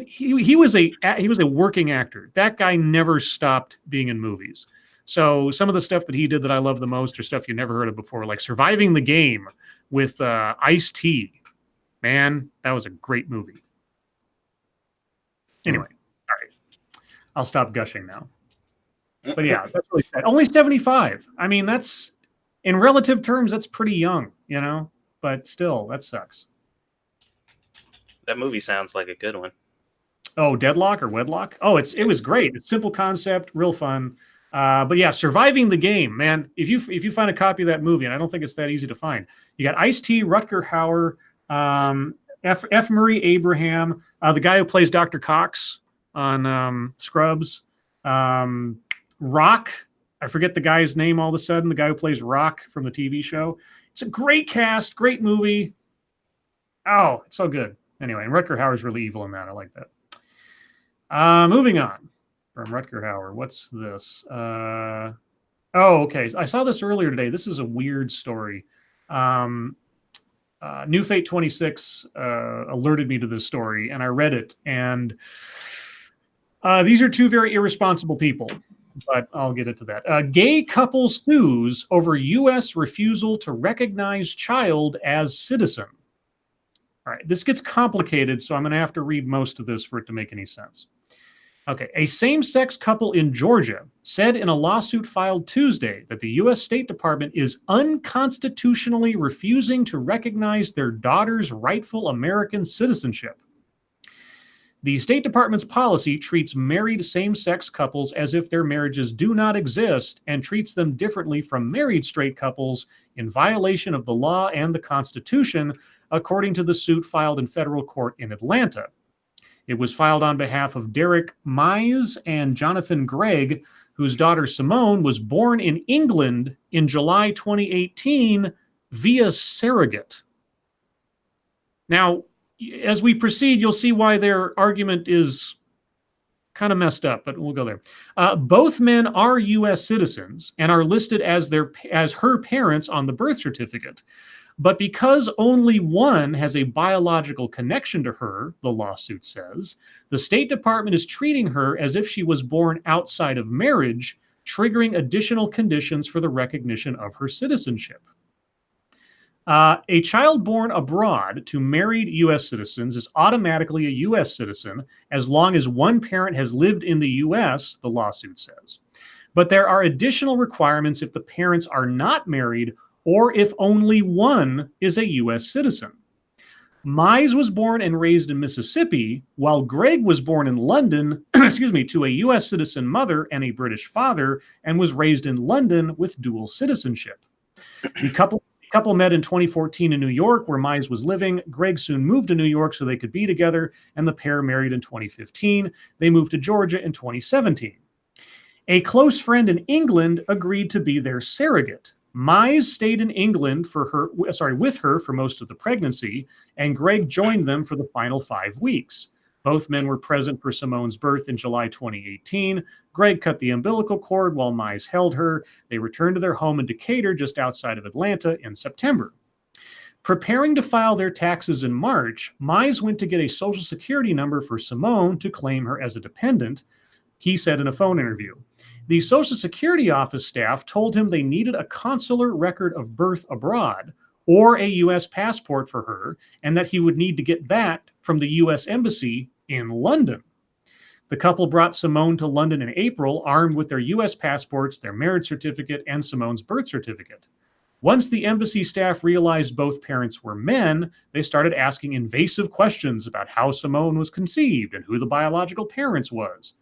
He was a working actor. That guy never stopped being in movies. So some of the stuff that he did that I love the most are stuff you never heard of before, like Surviving the Game with Ice-T. Man, that was a great movie. Anyway, all right. I'll stop gushing now. But yeah, that's really sad. Only 75. I mean, that's, in relative terms, that's pretty young, you know? But still, that sucks. That movie sounds like a good one. Oh, Deadlock or Wedlock? Oh, it was great. It's simple concept, real fun. But yeah, Surviving the Game, man. If you find a copy of that movie, and I don't think it's that easy to find, you got Ice-T, Rutger Hauer, F. Murray Abraham, the guy who plays Dr. Cox on Scrubs, Rock. I forget the guy's name all of a sudden. The guy who plays Rock from the TV show. It's a great cast, great movie. Oh, it's so good. Anyway, and Rutger Hauer's really evil in that. I like that. Moving on. From Rutger Hauer. What's this? Oh, okay. I saw this earlier today. This is a weird story. New Fate 26 alerted me to this story, and I read it. And these are two very irresponsible people, but I'll get into that. Gay couple sues over U.S. refusal to recognize child as citizen. All right, this gets complicated, so I'm going to have to read most of this for it to make any sense. Okay, a same-sex couple in Georgia said in a lawsuit filed Tuesday that the U.S. State Department is unconstitutionally refusing to recognize their daughter's rightful American citizenship. The State Department's policy treats married same-sex couples as if their marriages do not exist and treats them differently from married straight couples in violation of the law and the Constitution, according to the suit filed in federal court in Atlanta. It was filed on behalf of Derek Mize and Jonathan Gregg, whose daughter Simone was born in England in July 2018 via surrogate. Now, as we proceed, you'll see why their argument is kind of messed up, but we'll go there. Both men are U.S. citizens and are listed as her parents on the birth certificate. But because only one has a biological connection to her, the lawsuit says, the State Department is treating her as if she was born outside of marriage, triggering additional conditions for the recognition of her citizenship. A child born abroad to married U.S. citizens is automatically a U.S. citizen as long as one parent has lived in the U.S., the lawsuit says. But there are additional requirements if the parents are not married or if only one is a U.S. citizen. Mize was born and raised in Mississippi, while Gregg was born in London, to a U.S. citizen mother and a British father, and was raised in London with dual citizenship. The couple Couple met in 2014 in New York, where Mize was living. Greg soon moved to New York so they could be together, and the pair married in 2015. They moved to Georgia in 2017. A close friend in England agreed to be their surrogate. Mize stayed in England with her for most of the pregnancy, and Greg joined them for the final 5 weeks. Both men were present for Simone's birth in July 2018. Greg cut the umbilical cord while Mize held her. They returned to their home in Decatur, just outside of Atlanta, in September. Preparing to file their taxes in March, Mize went to get a Social Security number for Simone to claim her as a dependent, he said in a phone interview. The Social Security office staff told him they needed a consular record of birth abroad or a U.S. passport for her, and that he would need to get that from the U.S. Embassy in London. The couple brought Simone to London in April, armed with their U.S. passports, their marriage certificate, and Simone's birth certificate. Once the embassy staff realized both parents were men, they started asking invasive questions about how Simone was conceived and who the biological parent was.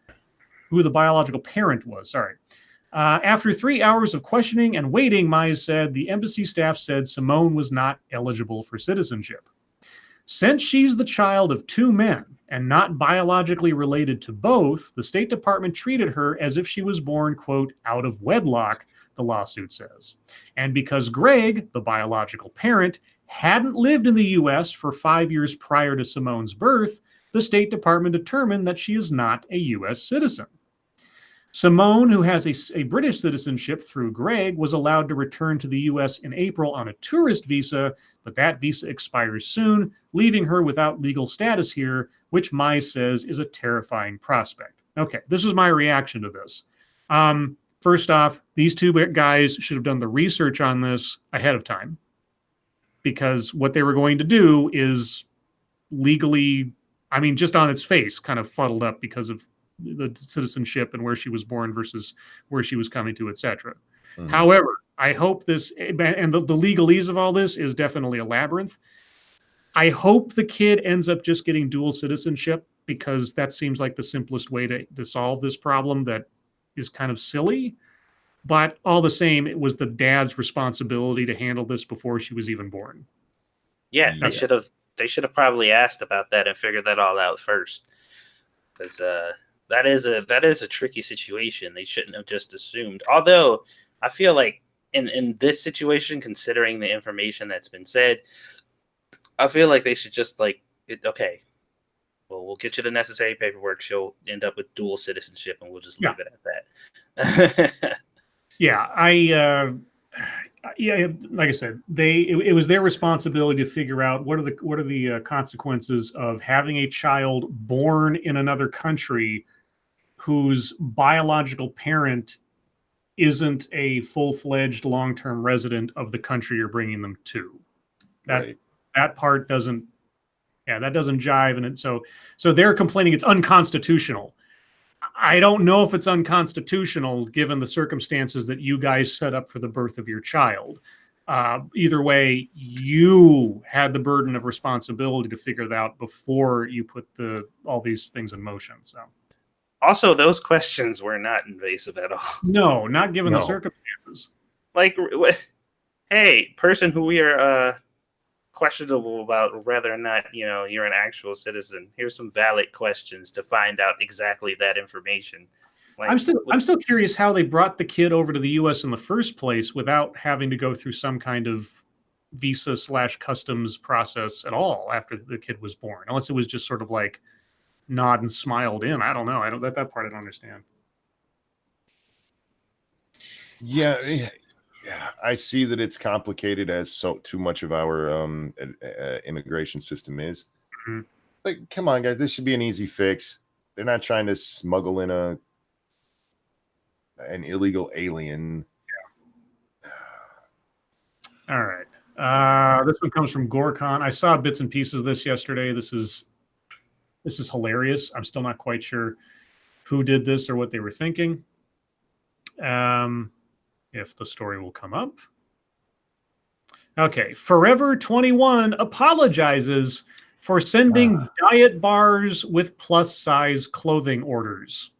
After 3 hours of questioning and waiting, Mize said, the embassy staff said Simone was not eligible for citizenship. Since she's the child of 2 men and not biologically related to both, the State Department treated her as if she was born, quote, out of wedlock, the lawsuit says. And because Greg, the biological parent, hadn't lived in the U.S. for 5 years prior to Simone's birth, the State Department determined that she is not a U.S. citizen. Simone, who has a British citizenship through Greg, was allowed to return to the U.S. in April on a tourist visa, but that visa expires soon, leaving her without legal status here, which Mize says is a terrifying prospect. Okay, this is my reaction to this. First off, these 2 guys should have done the research on this ahead of time, because what they were going to do is legally, I mean, just on its face, kind of fuddled up because of the citizenship and where she was born versus where she was coming to, etc. Mm-hmm. However, I hope this, and the legalese of all this is definitely a labyrinth. I hope the kid ends up just getting dual citizenship, because that seems like the simplest way to solve this problem that is kind of silly. But all the same, it was the dad's responsibility to handle this before she was even born. Yeah, they should have probably asked about that and figured that all out first, because that is a tricky situation. They shouldn't have just assumed. Although I feel like in this situation, considering the information that's been said, I feel like they should just okay, well, we'll get you the necessary paperwork. She'll end up with dual citizenship, and we'll just leave it at that. Yeah, like I said, it was their responsibility to figure out what are the consequences of having a child born in another country whose biological parent isn't a full-fledged long-term resident of the country you're bringing them to. That part doesn't jive, and so they're complaining it's unconstitutional. I don't know if it's unconstitutional given the circumstances that you guys set up for the birth of your child. Either way, you had the burden of responsibility to figure it out before you put all these things in motion. So, also, those questions were not invasive at all. No, not given the circumstances. Like, hey, person who we are questionable about whether or not you're an actual citizen. Here's some valid questions to find out exactly that information. Like, I'm still curious how they brought the kid over to the U.S. in the first place without having to go through some kind of visa/customs process at all after the kid was born, unless it was just sort of like nod and smiled in. I don't know. That part I don't understand. Yeah, I see that it's complicated as too much of our immigration system is. Mm-hmm. Like, come on, guys, this should be an easy fix. They're not trying to smuggle in an illegal alien. Yeah. All right. This one comes from Gorkon. I saw bits and pieces of this yesterday. This is hilarious. I'm still not quite sure who did this or what they were thinking. If the story will come up. Okay. Forever 21 apologizes for sending diet bars with plus size clothing orders.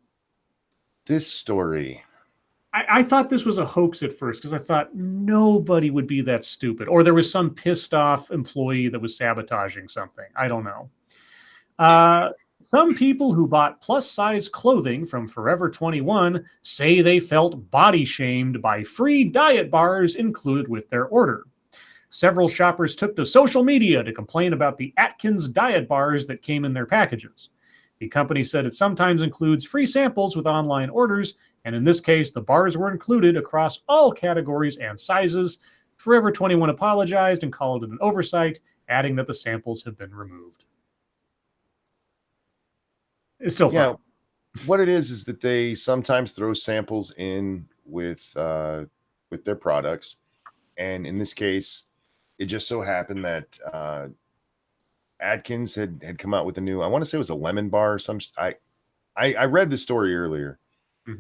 This story I thought this was a hoax at first because I thought nobody would be that stupid, or there was some pissed off employee that was sabotaging something. I don't know. Uh, some people who bought plus size clothing from Forever 21 say they felt body shamed by free diet bars included with their order. Several shoppers took to social media to complain about the Atkins diet bars that came in their packages. The company said it sometimes includes free samples with online orders, and in this case, the bars were included across all categories and sizes. Forever 21 apologized and called it an oversight, adding that the samples have been removed. It's still fun. What it is that they sometimes throw samples in with their products, and in this case, it just so happened that Atkins had come out with a new. I want to say it was a lemon bar. Or some. I read the story earlier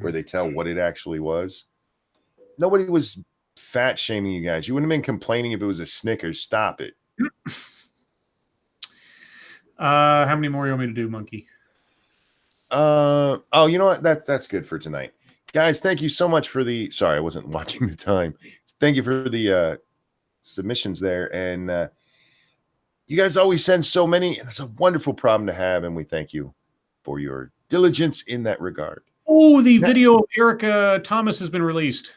where they tell what it actually was. Nobody was fat shaming you guys. You wouldn't have been complaining if it was a Snickers. Stop it. How many more you want me to do, Monkey? Oh, you know what? That's good for tonight. Guys, thank you so much for the sorry, I wasn't watching the time. Thank you for the submissions there. And you guys always send so many. That's a wonderful problem to have, and we thank you for your diligence in that regard. Oh, the video of Erica Thomas has been released.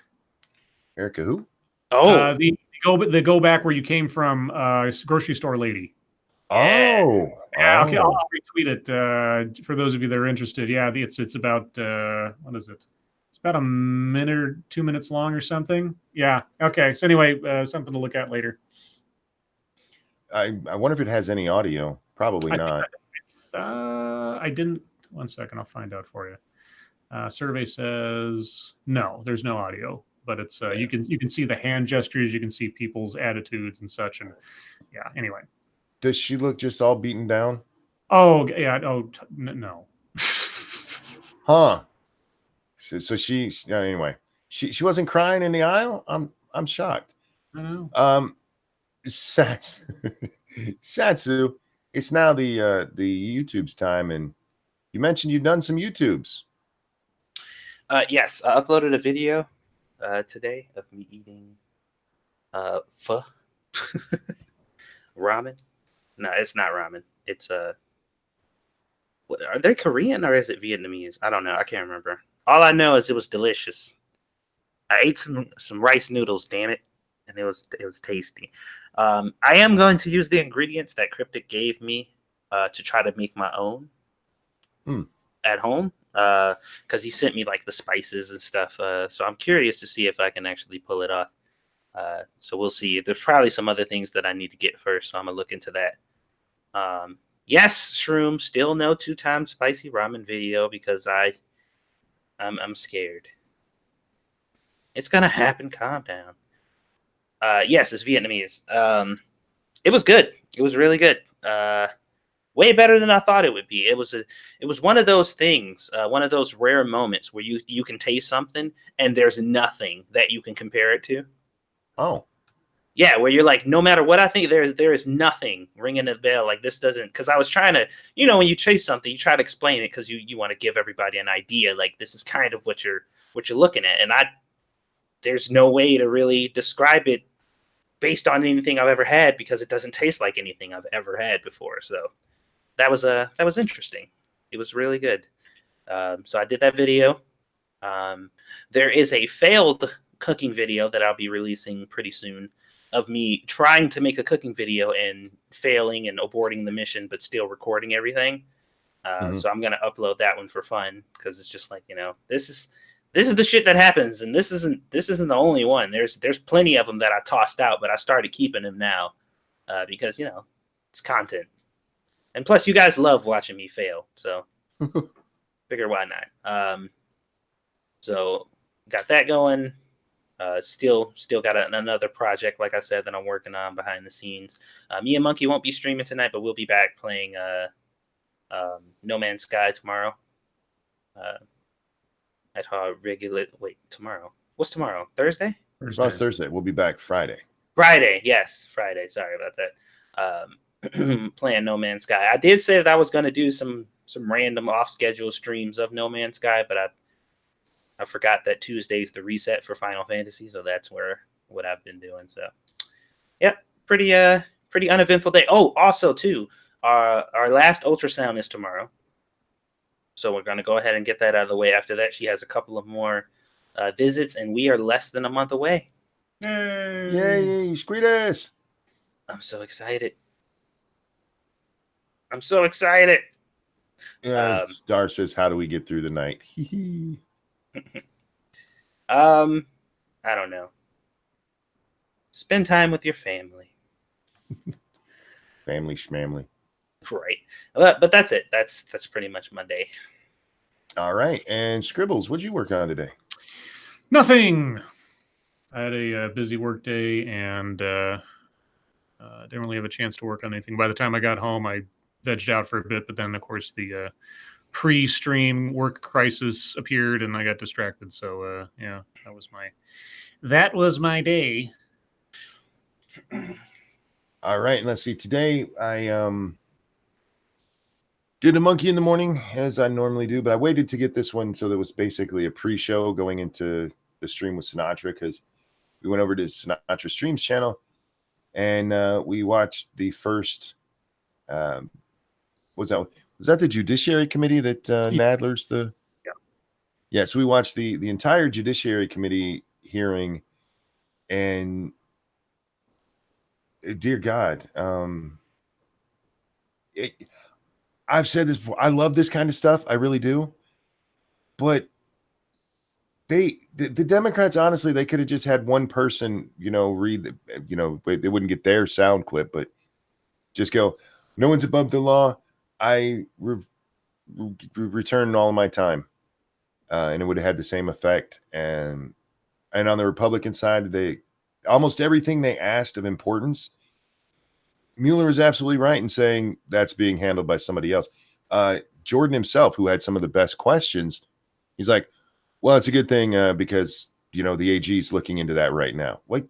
Erica who? Oh, The go back where you came from, grocery store lady. Oh, Yeah, okay, I'll retweet it for those of you that are interested. Yeah, it's about what is it? It's about a minute or 2 minutes long or something. Yeah. Okay. So anyway, something to look at later. I wonder if it has any audio. Probably not. I didn't. 1 second, I'll find out for you. Survey says no. There's no audio, but it's you can see the hand gestures, you can see people's attitudes and such, and yeah. Anyway. Does she look just all beaten down? Oh yeah. Oh no. Huh. So she anyway. She wasn't crying in the aisle. I'm shocked. I know. Satsu, it's now the YouTube's time, and you mentioned you've done some YouTubes. Yes, I uploaded a video today of me eating pho. Ramen. No, it's not ramen. It's what, are they Korean or is it Vietnamese? I don't know. I can't remember. All I know is it was delicious. I ate some rice noodles, damn it, and it was tasty. I am going to use the ingredients that Cryptic gave me to try to make my own at home because he sent me like the spices and stuff. So I'm curious to see if I can actually pull it off. So we'll see. There's probably some other things that I need to get first, so I'm gonna look into that. Yes, Shroom, still no 2 times spicy ramen video because I'm scared. It's gonna happen. Calm down. Yes, it's Vietnamese. It was good. It was really good. Way better than I thought it would be. It was one of those things, one of those rare moments where you can taste something and there's nothing that you can compare it to. Oh. Yeah, where you're like, no matter what I think, there is nothing ringing a bell. Like this doesn't, because I was trying to, when you chase something, you try to explain it because you want to give everybody an idea. Like this is kind of what you're looking at, and there's no way to really describe it based on anything I've ever had because it doesn't taste like anything I've ever had before. So that was interesting. It was really good. So I did that video. There is a failed cooking video that I'll be releasing pretty soon of me trying to make a cooking video and failing and aborting the mission, but still recording everything. So I'm going to upload that one for fun because it's just like, this is the shit that happens. And this isn't the only one. There's plenty of them that I tossed out, but I started keeping them now because, it's content. And plus you guys love watching me fail. So figure why not? So got that going. Still got another project, like I said, that I'm working on behind the scenes. Me and Monkey won't be streaming tonight, but we'll be back playing No Man's Sky tomorrow. At our regular tomorrow. What's tomorrow? Thursday? Thursday. We'll be back Friday. Friday, yes, Friday. Sorry about that. Playing No Man's Sky. I did say that I was going to do some random off schedule streams of No Man's Sky, but I forgot that Tuesday's the reset for Final Fantasy, so that's what I've been doing. So, yep, pretty uneventful day. Oh, also too, our last ultrasound is tomorrow, so we're gonna go ahead and get that out of the way. After that, she has a couple of more visits, and we are less than a month away. Yay, Squeetus! I'm so excited. I'm so excited. Yeah, Star says, "How do we get through the night?" I don't know. Spend time with your family. Family schmamly. Right. But that's it. That's pretty much Monday. All right. And Scribbles, what'd you work on today? Nothing. I had a busy work day and didn't really have a chance to work on anything. By the time I got home, I vegged out for a bit, but then, of course, the pre-stream work crisis appeared and I got distracted. So, yeah, that was my day. All right. And let's see. Today, I did a monkey in the morning, as I normally do, but I waited to get this one, so there was basically a pre-show going into the stream with Sinatra, because we went over to Sinatra Streams channel, and we watched the first. Was that the Judiciary Committee that Nadler's the? Yeah. So we watched the entire Judiciary Committee hearing, and dear God, I've said this before. I love this kind of stuff. I really do. But the Democrats, honestly, they could have just had one person, read, they wouldn't get their sound clip, but just go, no one's above the law. I return all of my time. And it would have had the same effect. And on the Republican side, almost everything they asked of importance, Mueller is absolutely right in saying that's being handled by somebody else. Jordan himself, who had some of the best questions, he's like, well, it's a good thing because, the AG is looking into that right now. Like,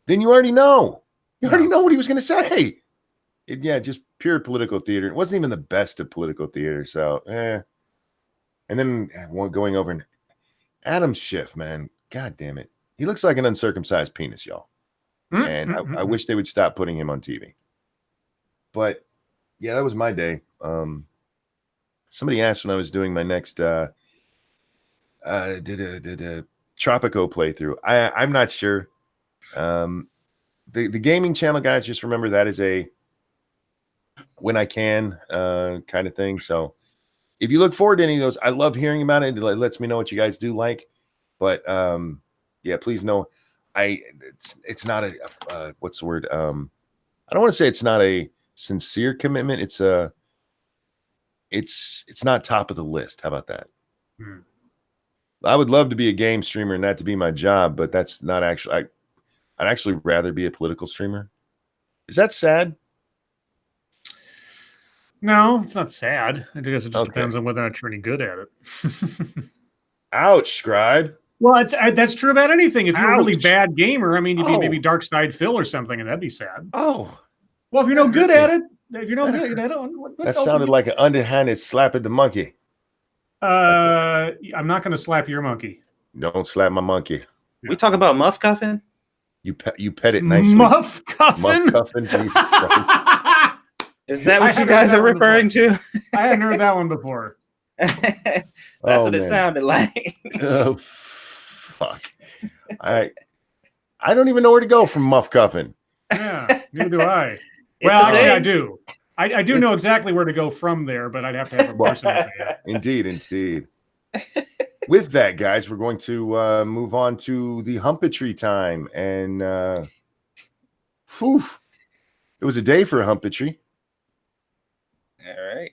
then you already know. You already know what he was going to say. Just pure political theater. It wasn't even the best of political theater. So, And then going over and Adam Schiff, man, God damn it. He looks like an uncircumcised penis, y'all. And I wish they would stop putting him on TV. But yeah, that was my day. Somebody asked when I was doing my next did a Tropico playthrough. I'm not sure. The gaming channel guys, just remember that is a when I can kind of thing. So if you look forward to any of those, I love hearing about it. It lets me know what you guys do like. But yeah, please know. It's not a what's the word? I don't want to say it's not a sincere commitment. It's not top of the list. How about that? I would love to be a game streamer and that to be my job, but that's not actually. I'd actually rather be a political streamer. Is that sad? No, it's not sad. I guess it just depends on whether or not you're any good at it. Ouch, Scribe. Well, that's true about anything. If you're a really bad gamer, I mean, you'd be maybe Dark Side Phil or something, and that'd be sad. Oh. Well, if you're no good at it, that sounded like an underhanded slap at the monkey. I'm not going to slap your monkey. Don't slap my monkey. We talk about Muff Cuffin? You pet it nicely. Muff Cuffin? Muff Cuffin, Jesus Christ. Is that what you guys are referring to? I hadn't heard that one before. That's what it sounded like. Oh, fuck. I don't even know where to go from Muff Cuffin. Yeah, neither do I. Well, actually, I do. I do know exactly where to go from there, but I'd have to have a person. Indeed. With that, guys, we're going to move on to the Humpetry time. And it was a day for Humpetry. All right.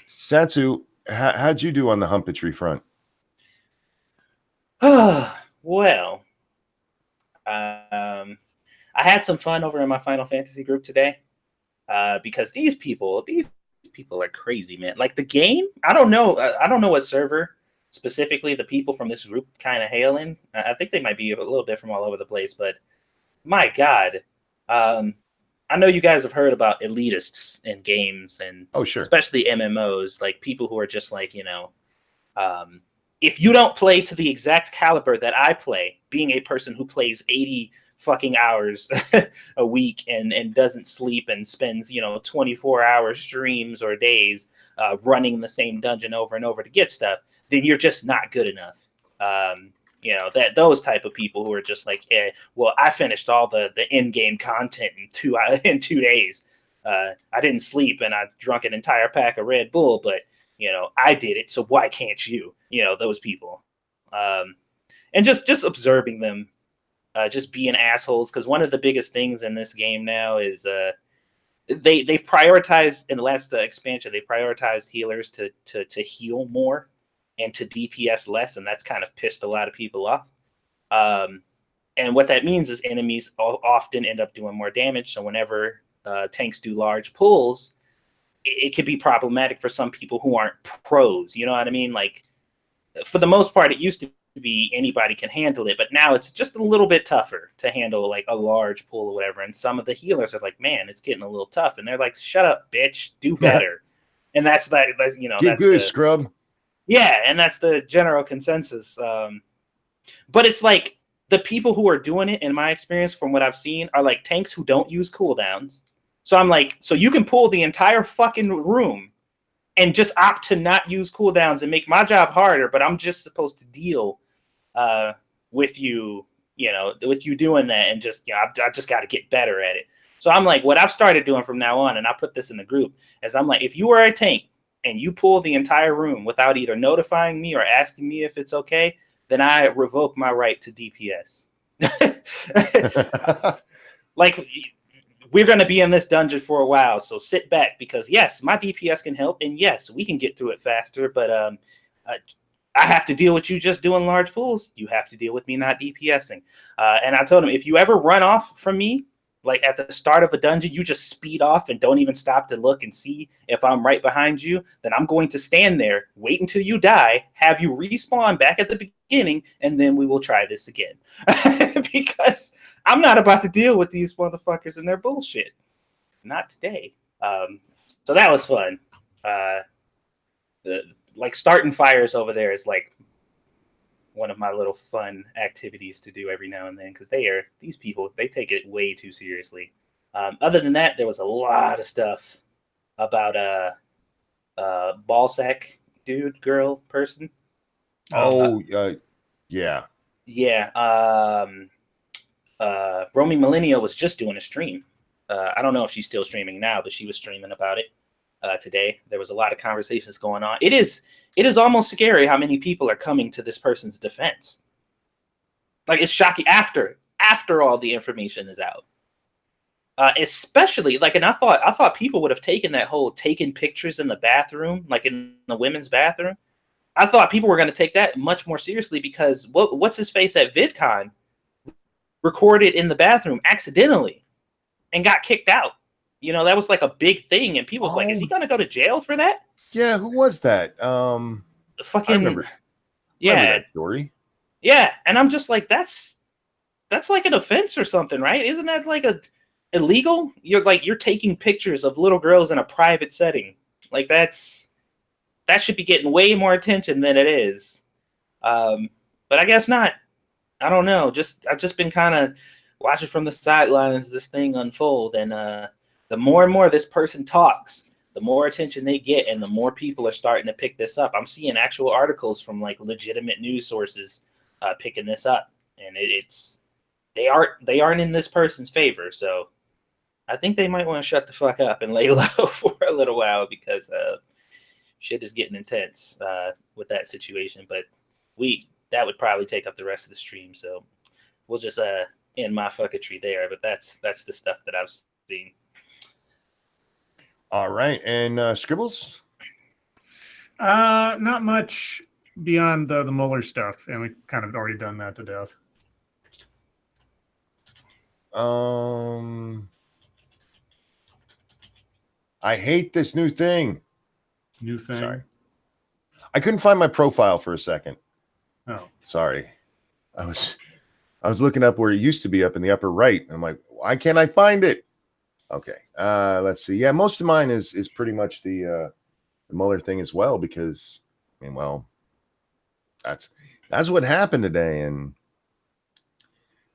Satsu, how'd you do on the Humpetry front? Well, I had some fun over in my Final Fantasy group today because these people are crazy, man. Like the game, I don't know what server specifically the people from this group kind of hail in. I think they might be a little bit from all over the place, but my God, I know you guys have heard about elitists in games and sure, especially MMOs, like people who are just like, if you don't play to the exact caliber that I play, being a person who plays 80 fucking hours a week and doesn't sleep and spends 24-hour streams or days running the same dungeon over and over to get stuff, then you're just not good enough. That those type of people who are just like, well, I finished all the in-game content in 2 days. I didn't sleep and I drank an entire pack of Red Bull, but I did it, so why can't you? Those people, and just observing them. Just being assholes, because one of the biggest things in this game now is they've prioritized in the last expansion. They've prioritized healers to heal more and to DPS less, and that's kind of pissed a lot of people off. And what that means is enemies often end up doing more damage. So whenever tanks do large pulls, it can be problematic for some people who aren't pros. You know what I mean? Like, for the most part, it used to be anybody can handle it, but now it's just a little bit tougher to handle like a large pool or whatever. And some of the healers are like, man, it's getting a little tough, and they're like, shut up, bitch, do better. And that's Get that's good, scrub. Yeah, and that's the general consensus. But it's like the people who are doing it, in my experience, from what I've seen, are like tanks who don't use cooldowns. So I'm like, so you can pull the entire fucking room and just opt to not use cooldowns and make my job harder, but I'm just supposed to deal with you, with you doing that, and just, I just got to get better at it. So I'm like, what I've started doing from now on, and I put this in the group, is I'm like, if you are a tank and you pull the entire room without either notifying me or asking me if it's okay, then I revoke my right to DPS. Like, we're going to be in this dungeon for a while, so sit back, because yes, my DPS can help, and yes, we can get through it faster, but I have to deal with you just doing large pulls. You have to deal with me not DPSing. And I told him, if you ever run off from me, like at the start of a dungeon, you just speed off and don't even stop to look and see if I'm right behind you, then I'm going to stand there, wait until you die, have you respawn back at the beginning, and then we will try this again. Because I'm not about to deal with these motherfuckers and their bullshit. Not today. So that was fun. Like starting fires over there is like one of my little fun activities to do every now and then, because these people take it way too seriously. Other than that, there was a lot of stuff about ball sack dude, girl, person. Yeah. Romy Millennial was just doing a stream. I don't know if she's still streaming now, but she was streaming about it today. There was a lot of conversations going on. It is almost scary how many people are coming to this person's defense. Like, it's shocking after all the information is out. Especially like, and I thought people would have taken that whole taking pictures in the bathroom, like in the women's bathroom. I thought people were going to take that much more seriously, because what's his face at VidCon recorded in the bathroom accidentally and got kicked out. That was like a big thing, and people was like, is he going to go to jail for that? Yeah, who was that? Fucking, I remember that story. Yeah, and I'm just like, that's like an offense or something, right? Isn't that like illegal? You're taking pictures of little girls in a private setting. Like, that should be getting way more attention than it is. But I guess not. I don't know. I've just been kind of watching from the sidelines this thing unfold, and the more and more this person talks, the more attention they get, and the more people are starting to pick this up. I'm seeing actual articles from like legitimate news sources picking this up, and they aren't in this person's favor. So I think they might want to shut the fuck up and lay low for a little while, because shit is getting intense with that situation. But that would probably take up the rest of the stream, so we'll just end my fucketry there. But that's the stuff that I've seen. All right, and Scribbles? Not much beyond the Mueller stuff, and we've kind of already done that to death. I hate this new thing. Sorry. I couldn't find my profile for a second. Oh, sorry. I was looking up where it used to be, up in the upper right. I'm like, why can't I find it? Okay. Let's see. Yeah, most of mine is pretty much the Mueller thing as well, because, I mean, well, That's what happened today. And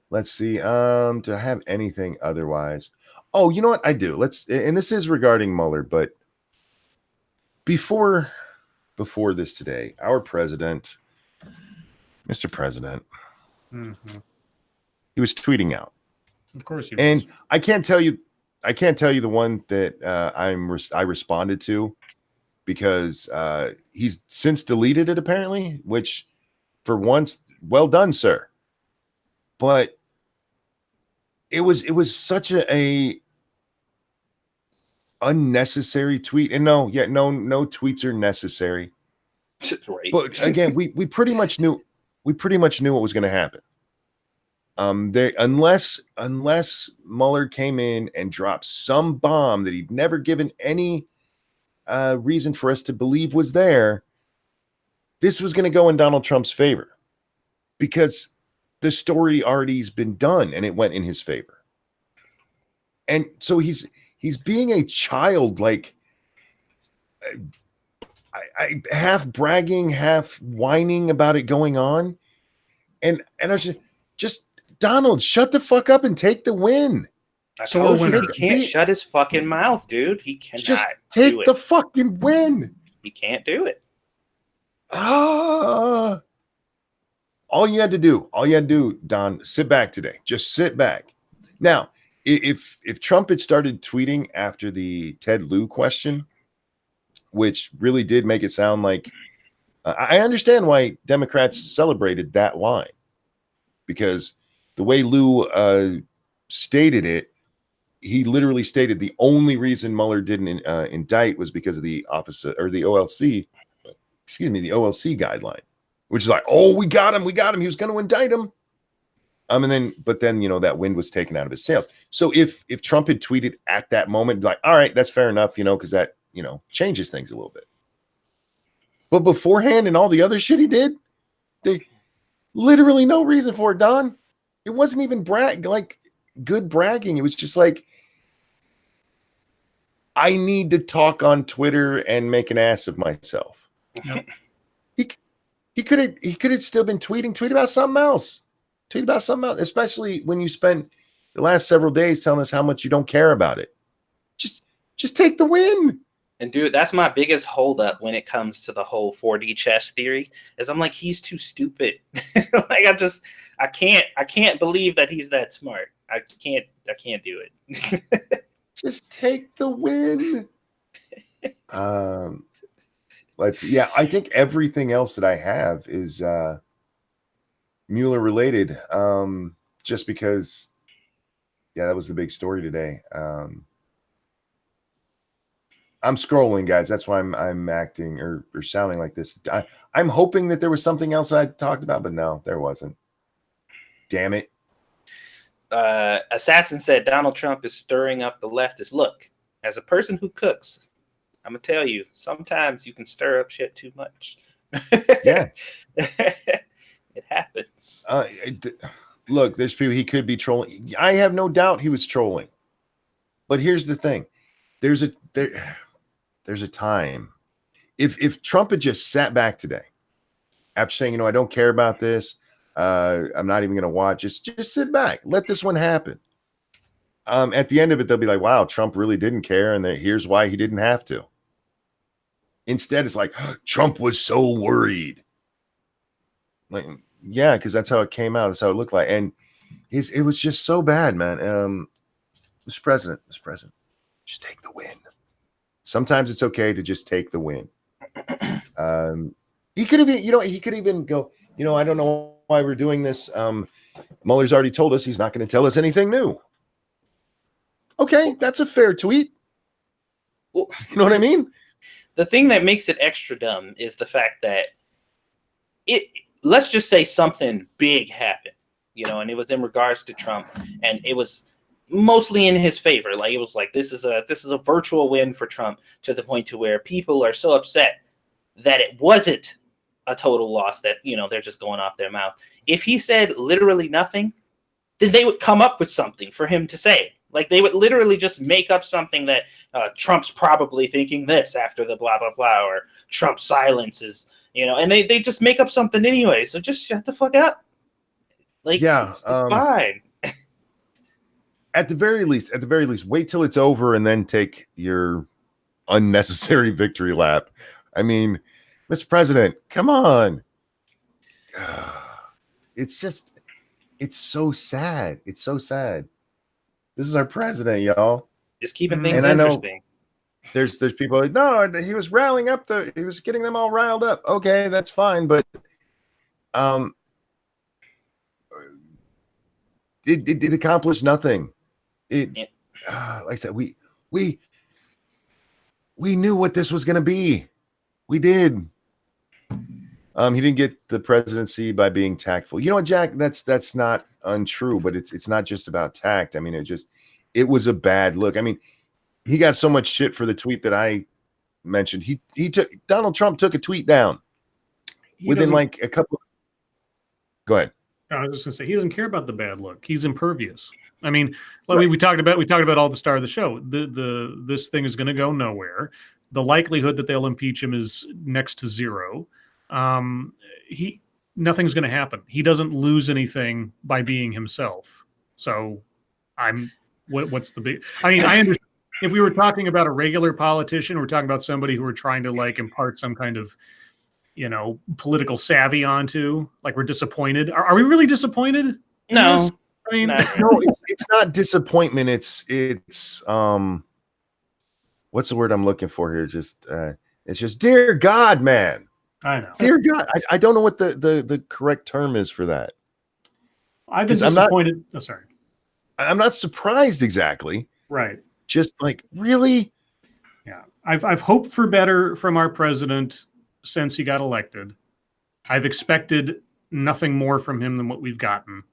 let's see. Do I have anything otherwise? Oh, you know what? I do. And this is regarding Mueller, but before this today, our president, Mr. President, Mm-hmm. he was tweeting out. Of course you And was. I can't tell you the one that I responded to, because he's since deleted it apparently, which for once, well done, sir. But it was such a unnecessary tweet. And no tweets are necessary. Right. But again, we pretty much knew what was going to happen. Unless Mueller came in and dropped some bomb that he'd never given any reason for us to believe was there, this was going to go in Donald Trump's favor, because the story already's been done and it went in his favor. And so he's being a child, like I half bragging, half whining about it going on. And I was just Donald, shut the fuck up and take the win. I So told a you winner. he can't shut his fucking mouth, dude. He cannot Just take do it. the fucking win. He can't do it. All you had to do, Don, sit back today. Just sit back. Now, if Trump had started tweeting after the Ted Lieu question, which really did make it sound like I understand why Democrats celebrated that line, because the way Lieu stated it, he literally stated the only reason Mueller didn't indict was because of the office or the OLC, the OLC guideline, which is like, oh, we got him. He was going to indict him. But then that wind was taken out of his sails. So if Trump had tweeted at that moment, like, all right, that's fair enough, because that changes things a little bit. But beforehand and all the other shit he did, they literally no reason for it, Don. It wasn't even good bragging. It was just like, I need to talk on Twitter and make an ass of myself. Yep. He could have still been tweet about something else. Tweet about something else, especially when you spent the last several days telling us how much you don't care about it. Just take the win. And dude, that's my biggest holdup when it comes to the whole 4D chess theory, is I'm like, he's too stupid. Like I can't believe that he's that smart. I can't do it. Just take the win. I think everything else that I have is Mueller related. Just because that was the big story today. I'm scrolling, guys. That's why I'm acting or sounding like this. I'm hoping that there was something else I talked about, but no, there wasn't. Damn it. Assassin said Donald Trump is stirring up the leftist. Look, as a person who cooks, I'm gonna tell you, sometimes you can stir up shit too much. Yeah. It happens. Look, there's people he could be trolling. I have no doubt he was trolling. But here's the thing. There's a time. If Trump had just sat back today after saying, I don't care about this, I'm not even going to watch. Just sit back. Let this one happen. At the end of it, they'll be like, wow, Trump really didn't care. And here's why he didn't have to. Instead, it's like, Trump was so worried. Like, yeah, because that's how it came out. That's how it looked like. And it was just so bad, man. Mr. President, just take the win. Sometimes it's okay to just take the win. He could even go, I don't know why we're doing this. Mueller's already told us he's not going to tell us anything new. Okay, that's a fair tweet. Well, you know what I mean? The thing that makes it extra dumb is the fact that let's just say something big happened, and it was in regards to Trump, and it was mostly in his favor. Like, it was like, this is a virtual win for Trump, to the point to where people are so upset that it wasn't a total loss, that, they're just going off their mouth. If he said literally nothing, then they would come up with something for him to say. Like, they would literally just make up something that Trump's probably thinking this after the blah, blah, blah, or Trump's silence is and they just make up something anyway. So just shut the fuck up. Like, Yeah, it's fine. At the very least, wait till it's over and then take your unnecessary victory lap. I mean, Mr. President, come on. It's so sad. It's so sad. This is our president, y'all. Just keeping things And I know interesting. there's people like, no, he was rallying up he was getting them all riled up. Okay, that's fine, but it accomplished nothing. Like I said, we knew what this was going to be. We did. He didn't get the presidency by being tactful. You know what, Jack? That's not untrue, but it's not just about tact. I mean, it was a bad look. I mean, he got so much shit for the tweet that I mentioned. Donald Trump took a tweet down within like a couple. Go ahead. I was just gonna say he doesn't care about the bad look. He's impervious. I mean, like we talked about all the star of the show. This thing is going to go nowhere. The likelihood that they'll impeach him is next to zero. Nothing's going to happen. He doesn't lose anything by being himself. So what's the big, I mean, I understand if we were talking about a regular politician, we're talking about somebody who we're trying to like impart some kind of, political savvy onto, like we're disappointed. Are we really disappointed? No. I mean, no, it's not disappointment. It's what's the word I'm looking for here? It's just, dear God, man. I know. Dear God, I don't know what the correct term is for that. I've been disappointed. I'm not surprised exactly. Right. Just like, really? Yeah. I've hoped for better from our president since he got elected. I've expected nothing more from him than what we've gotten.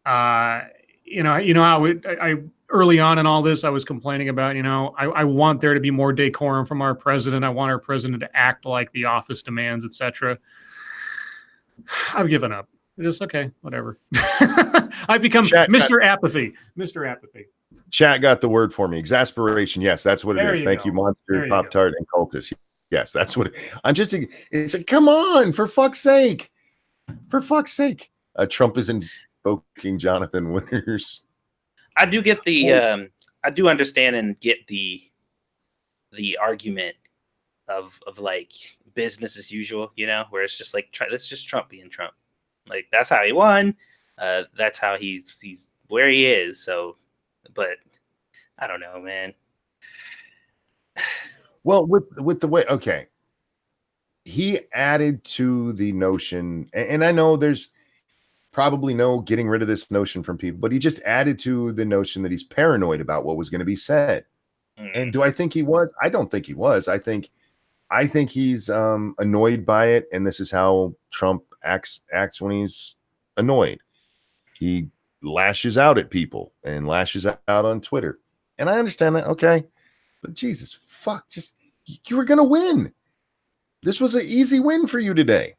How I early on in all this, I was complaining about, I want there to be more decorum from our president. I want our president to act like the office demands, etc. I've given up. Just okay, whatever. I've become Mr. Apathy. Mr. Apathy. Chat got the word for me. Exasperation. Yes, that's what it is. Thank you, Monster, Pop Tart, and Cultist. Yes, that's what it's like, come on, for fuck's sake. For fuck's sake. Trump is invoking Jonathan Winters. I do get I do understand and get the argument of like business as usual, where it's just like, that's just Trump being Trump. Like, that's how he won. That's how he's where he is. So, but I don't know, man. Well, with the way, okay, he added to the notion, and I know there's probably no getting rid of this notion from people, but he just added to the notion that he's paranoid about what was going to be said. And do I think he was? I don't think he was. I think he's annoyed by it, and this is how Trump acts when he's annoyed. He lashes out at people and lashes out on Twitter, and I understand that. Okay, but Jesus fuck, you were gonna win. This was an easy win for you today.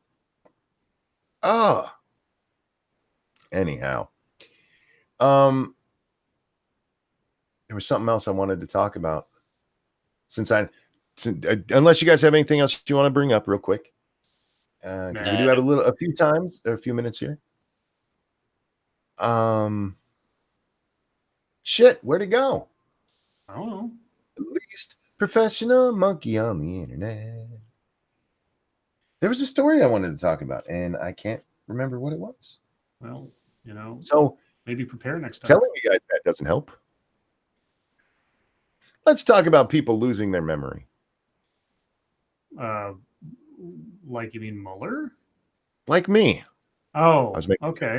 Anyhow, there was something else I wanted to talk about. Unless you guys have anything else you want to bring up real quick, because we do have a few minutes here. Shit, where'd it go? I don't know. The least professional monkey on the internet. There was a story I wanted to talk about, and I can't remember what it was. Well, so maybe prepare next time. Telling you guys that doesn't help. Let's talk about people losing their memory. Like you mean Mueller? Like me. Oh, okay.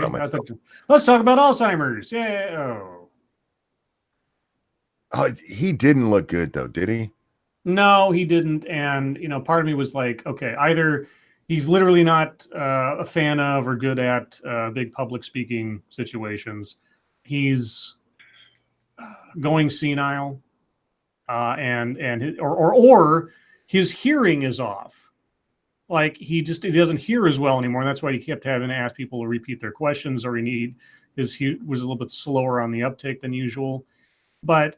Let's talk about Alzheimer's. Yeah. Oh, he didn't look good though, did he? No, he didn't. And part of me was like, okay, either he's literally not a fan of or good at big public speaking situations. He's going senile, or his hearing is off. Like he doesn't hear as well anymore. And that's why he kept having to ask people to repeat their questions, or he was a little bit slower on the uptake than usual. But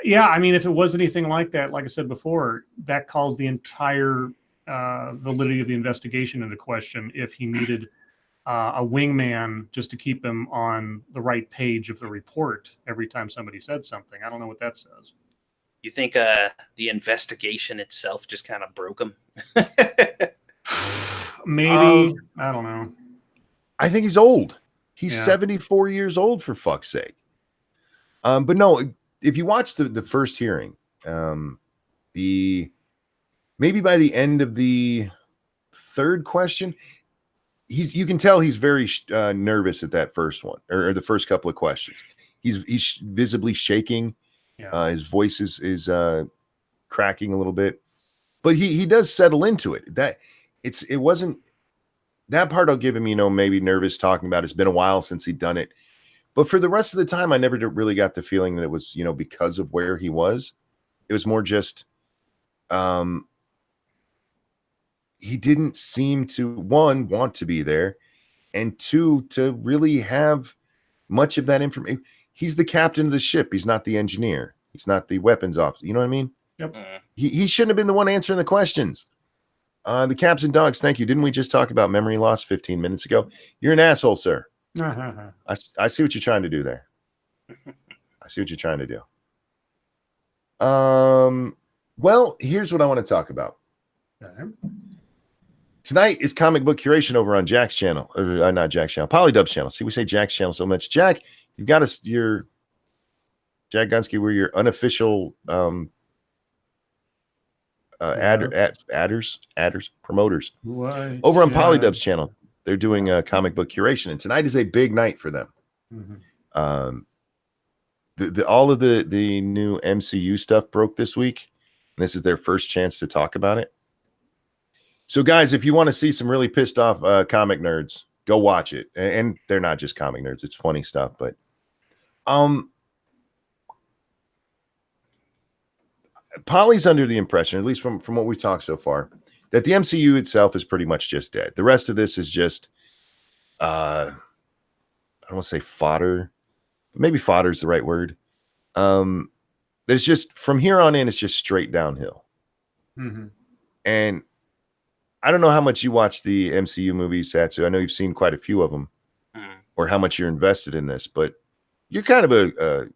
yeah, I mean, if it was anything like that, like I said before, that calls the entire validity of the investigation into question if he needed a wingman just to keep him on the right page of the report every time somebody said something. I don't know what that says. You think the investigation itself just kind of broke him? Maybe. I don't know. I think he's old. He's Yeah. 74 years old, for fuck's sake. But no, if you watch the first hearing, maybe by the end of the third question, you can tell he's very nervous at that first one, or the first couple of questions. He's visibly shaking. Yeah. His voice is cracking a little bit, but he does settle into it. It wasn't that part. I'll give him, maybe nervous talking about it. It's been a while since he'd done it, but for the rest of the time, I never really got the feeling that it was, because of where he was. It was more just, he didn't seem to, one, want to be there, and two, to really have much of that information. He's the captain of the ship. He's not the engineer. He's not the weapons officer. You know what I mean? Yep. He shouldn't have been the one answering the questions. The caps and dogs, thank you. Didn't we just talk about memory loss 15 minutes ago? You're an asshole, sir. I see what you're trying to do there. I see what you're trying to do. Well, here's what I want to talk about. Okay. Tonight is comic book curation over on Jack's channel, or not Jack's channel, Polydub's channel. See, we say Jack's channel so much. Jack, you've got us. Your Jack Gunsky, we're your unofficial adders, promoters over on Polydub's channel. They're doing a comic book curation, and tonight is a big night for them. Mm-hmm. All of the new MCU stuff broke this week, and this is their first chance to talk about it. So, guys, if you want to see some really pissed off comic nerds, go watch it. And they're not just comic nerds; it's funny stuff. But, Polly's under the impression, at least from what we've talked so far, that the MCU itself is pretty much just dead. The rest of this is just, I don't want to say fodder, but maybe fodder is the right word. There's just, from here on in, it's just straight downhill. Mm-hmm. And I don't know how much you watch the MCU movies, Satsu. I know you've seen quite a few of them, or how much you're invested in this, but you're kind of a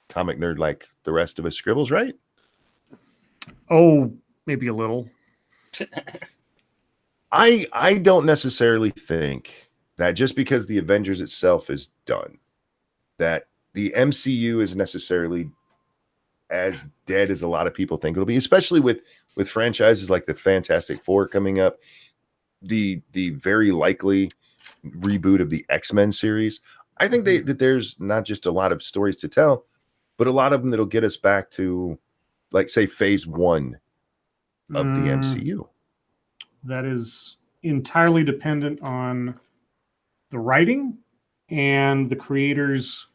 comic nerd like the rest of us Scribbles, right? Oh, maybe a little. I don't necessarily think that just because the Avengers itself is done, that the MCU is necessarily as dead as a lot of people think it'll be, especially with franchises like the Fantastic Four coming up, the very likely reboot of the X-Men series. I think that there's not just a lot of stories to tell, but a lot of them that'll get us back to, like, say, phase 1 of the MCU. That is entirely dependent on the writing and the creators'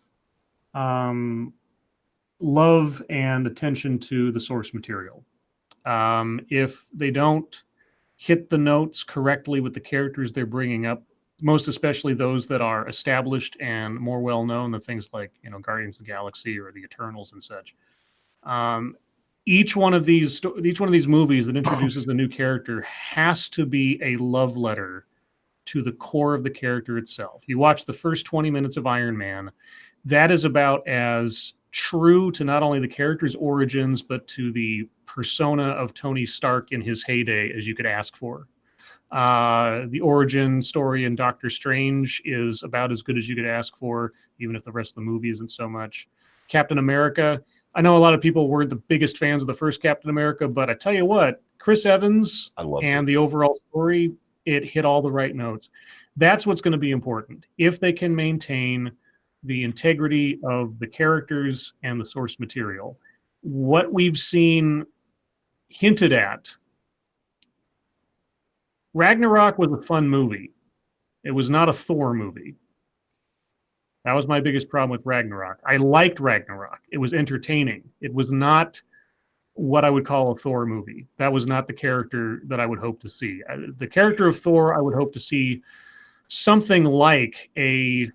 love and attention to the source material. If they don't hit the notes correctly with the characters they're bringing up, most especially those that are established and more well-known, the things like, Guardians of the Galaxy or the Eternals and such. Each one of these movies that introduces a new character has to be a love letter to the core of the character itself. You watch the first 20 minutes of Iron Man, that is about as true to not only the character's origins, but to the persona of Tony Stark in his heyday as you could ask for. The origin story in Doctor Strange is about as good as you could ask for, even if the rest of the movie isn't so much. Captain America, I know a lot of people weren't the biggest fans of the first Captain America, but I tell you what, Chris Evans and the overall story, it hit all the right notes. That's what's going to be important. If they can maintain the integrity of the characters and the source material. What we've seen hinted at, Ragnarok was a fun movie. It was not a Thor movie. That was my biggest problem with Ragnarok. I liked Ragnarok. It was entertaining. It was not what I would call a Thor movie. That was not the character that I would hope to see. The character of Thor, I would hope to see something like a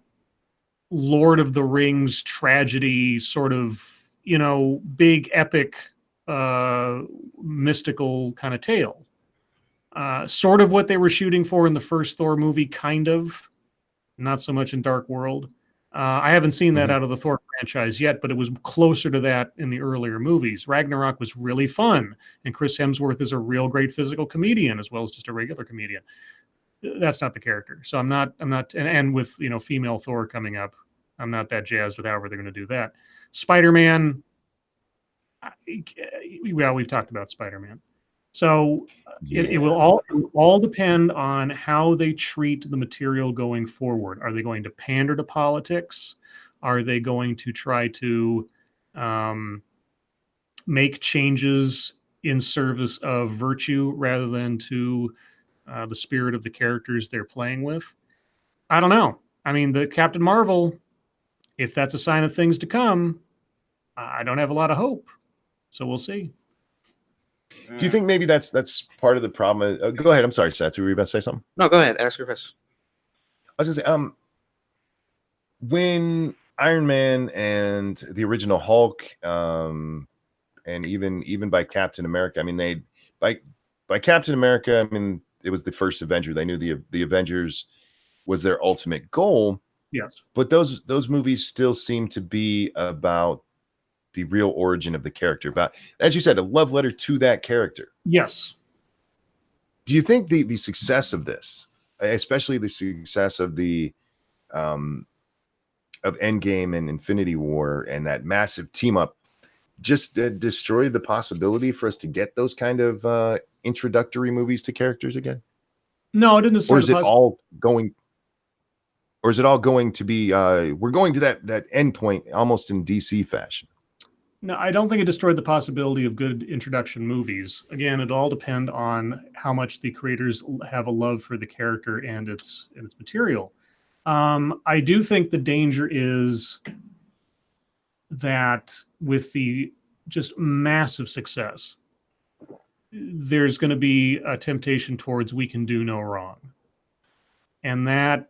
Lord of the Rings tragedy, sort of, big epic mystical kind of tale. Sort of what they were shooting for in the first Thor movie, kind of. Not so much in Dark World. I haven't seen that out of the Thor franchise yet, but it was closer to that in the earlier movies. Ragnarok was really fun, and Chris Hemsworth is a real great physical comedian as well as just a regular comedian. That's not the character. So I'm not, and with, female Thor coming up, I'm not that jazzed with however they're going to do that. Spider-Man, well, we've talked about Spider-Man. So it will all depend on how they treat the material going forward. Are they going to pander to politics? Are they going to try to make changes in service of virtue rather than to the spirit of the characters they're playing with? I don't know. I mean, the Captain Marvel, if that's a sign of things to come, I don't have a lot of hope. So we'll see. Do you think maybe that's part of the problem? Go ahead. I'm sorry, Satsu. Were you about to say something? No, go ahead. Ask your question. I was going to say, when Iron Man and the original Hulk, and even by Captain America, I mean, by Captain America, I mean, it was the first Avenger. They knew the Avengers was their ultimate goal. Yes. But those movies still seem to be about the real origin of the character, about, as you said, a love letter to that character. Yes. Do you think the success of this, especially the success of the of Endgame and Infinity War and that massive team up, just destroyed the possibility for us to get those kind of introductory movies to characters again? No, it didn't destroy. Or is it all going? Or is it all going to be? We're going to that end point almost in DC fashion. No, I don't think it destroyed the possibility of good introduction movies. Again, it all depend on how much the creators have a love for the character and its material. I do think the danger is that with the just massive success, there's going to be a temptation towards we can do no wrong. And that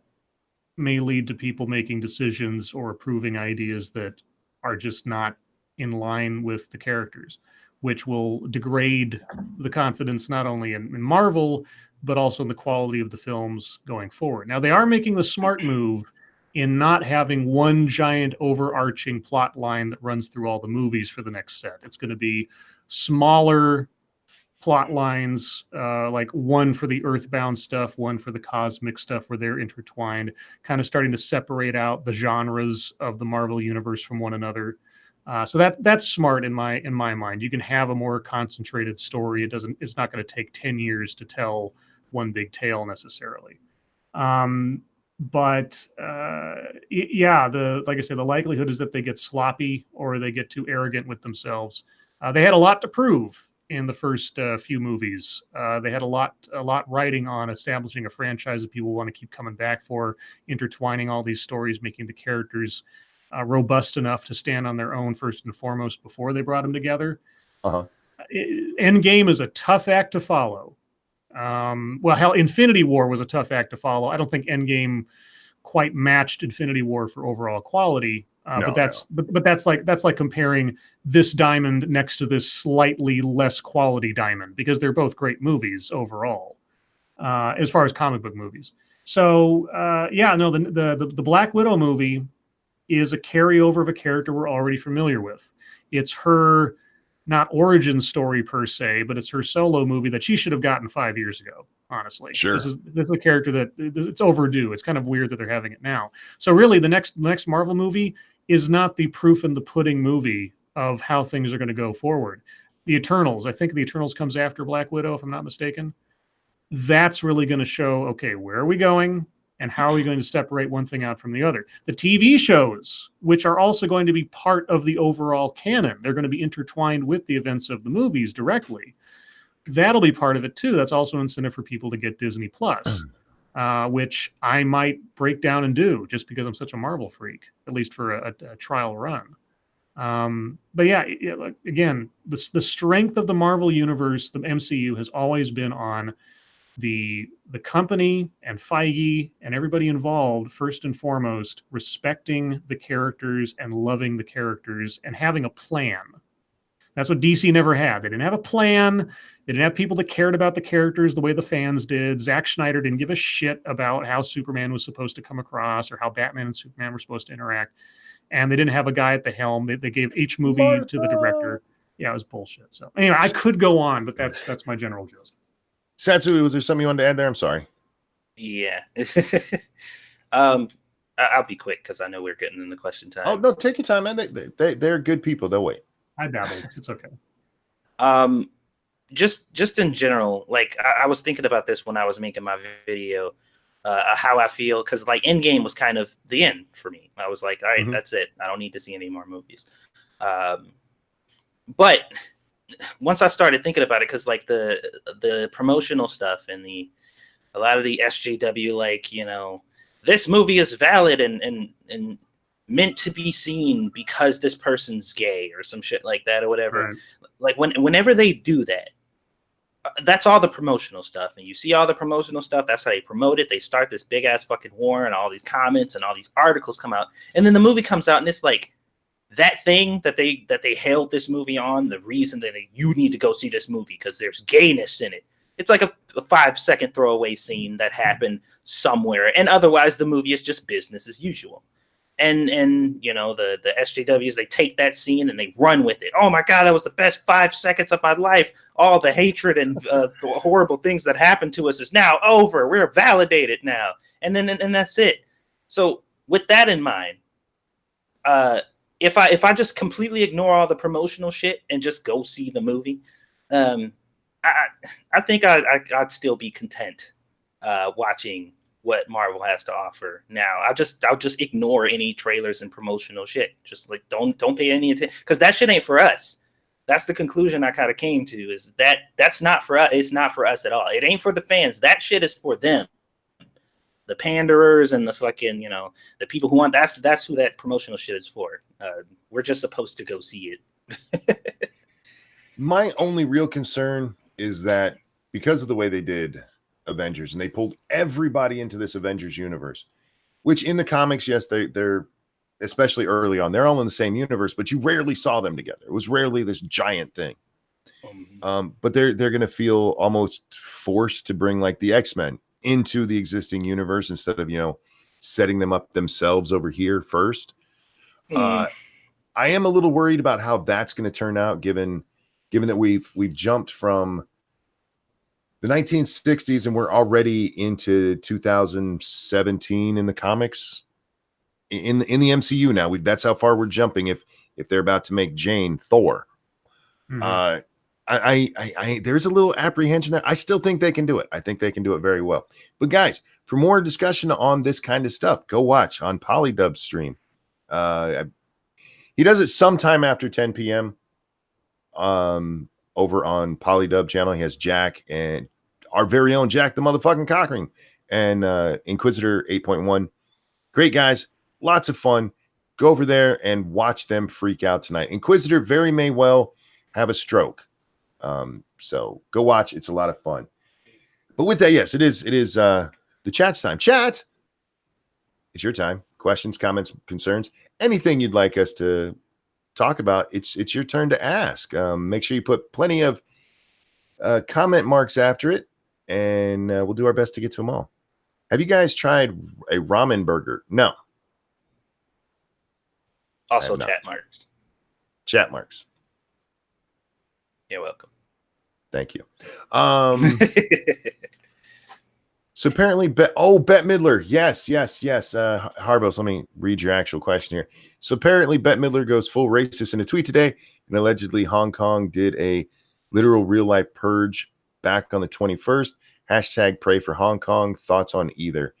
may lead to people making decisions or approving ideas that are just not in line with the characters, which will degrade the confidence not only in Marvel, but also in the quality of the films going forward. Now, they are making the smart move in not having one giant overarching plot line that runs through all the movies for the next set. It's going to be smaller plot lines, like one for the Earthbound stuff, one for the cosmic stuff where they're intertwined, kind of starting to separate out the genres of the Marvel universe from one another. So that's smart in my mind. You can have a more concentrated story. It's not going to take 10 years to tell one big tale necessarily. But yeah, like I said, the likelihood is that they get sloppy or they get too arrogant with themselves. They had a lot to prove in the first few movies. They had a lot riding on establishing a franchise that people want to keep coming back for, intertwining all these stories, making the characters robust enough to stand on their own first and foremost before they brought them together. Endgame is a tough act to follow. Well, hell, Infinity War was a tough act to follow. I don't think Endgame quite matched Infinity War for overall quality. But that's like comparing this diamond next to this slightly less quality diamond, because they're both great movies overall, as far as comic book movies. So the Black Widow movie is a carryover of a character we're already familiar with. It's her, not origin story per se, but it's her solo movie that she should have gotten 5 years ago, honestly. Sure. This is a character that it's overdue. It's kind of weird that they're having it now. So really the next Marvel movie is not the proof in the pudding movie of how things are going to go forward. The Eternals, I think the Eternals comes after Black Widow, if I'm not mistaken. That's really going to show, okay, where are we going? And how are we going to separate one thing out from the other? The TV shows, which are also going to be part of the overall canon, they're going to be intertwined with the events of the movies directly. That'll be part of it too. That's also an incentive for people to get Disney Plus, which I might break down and do just because I'm such a Marvel freak, at least for a trial run. But yeah, again, the strength of the Marvel universe, the MCU, has always been on the company and Feige and everybody involved, first and foremost, respecting the characters and loving the characters and having a plan. That's what DC never had. They didn't have a plan. They didn't have people that cared about the characters the way the fans did. Zack Snyder didn't give a shit about how Superman was supposed to come across or how Batman and Superman were supposed to interact. And they didn't have a guy at the helm. They gave each movie to the director. Yeah, it was bullshit. So anyway, I could go on, but that's my general gist. Satsu, was there something you wanted to add there? I'm sorry. Yeah. I'll be quick because I know we're getting in the question time. Oh no, take your time, man. They're good people. They'll wait. I dabbled. It's okay. Just in general, like I was thinking about this when I was making my video, how I feel, because like Endgame was kind of the end for me. I was like, all right, that's it. I don't need to see any more movies. But once I started thinking about it, because like the promotional stuff and a lot of the SJW, like, you know, this movie is valid and meant to be seen because this person's gay or some shit like that or whatever. Right. Like whenever they do that, that's all the promotional stuff. And you see all the promotional stuff. That's how they promote it. They start this big ass fucking war and all these comments and all these articles come out. And then the movie comes out and it's like that thing that they hailed this movie on, the reason that you need to go see this movie because there's gayness in it. It's like a 5-second throwaway scene that happened somewhere. And otherwise the movie is just business as usual. And you know, the SJWs, they take that scene and they run with it. Oh my God, that was the best 5 seconds of my life. All the hatred and horrible things that happened to us is now over. We're validated now. And that's it. So with that in mind, if I just completely ignore all the promotional shit and just go see the movie, I think I'd still be content watching what Marvel has to offer now. I'll just ignore any trailers and promotional shit. Just like don't pay any attention because that shit ain't for us. That's the conclusion I kind of came to, is that's not for us. It's not for us at all. It ain't for the fans. That shit is for them. The panderers and the fucking, you know, the people who want, that's who that promotional shit is for. We're just supposed to go see it. My only real concern is that because of the way they did Avengers and they pulled everybody into this Avengers universe, which in the comics, yes, they're especially early on, they're all in the same universe, but you rarely saw them together. It was rarely this giant thing. But they're going to feel almost forced to bring like the X-Men into the existing universe instead of, you know, setting them up themselves over here first. I am a little worried about how that's going to turn out, given that we've jumped from the 1960s and we're already into 2017 in the comics, in the MCU now. That's how far we're jumping. If they're about to make Jane Thor, I there's a little apprehension there. I still think they can do it. I think they can do it very well. But guys, for more discussion on this kind of stuff, go watch on Polydub's stream. He does it sometime after 10 p.m. Over on Polydub channel. He has Jack and our very own Jack the motherfucking Cockring and Inquisitor 8.1. Great guys, lots of fun. Go over there and watch them freak out tonight. Inquisitor very may well have a stroke. So go watch. It's a lot of fun. But with that, yes, it is the chat's time. Chat, it's your time. Questions, comments, concerns, anything you'd like us to talk about, it's your turn to ask. Make sure you put plenty of comment marks after it, and we'll do our best to get to them all. Have you guys tried a ramen burger? No. Also chat marks. Chat marks. You're welcome. Thank you. So apparently, Bette Midler. Yes. Harbos, let me read your actual question here. So apparently, Bette Midler goes full racist in a tweet today, and allegedly Hong Kong did a literal real-life purge back on the 21st. Hashtag pray for Hong Kong. Thoughts on either?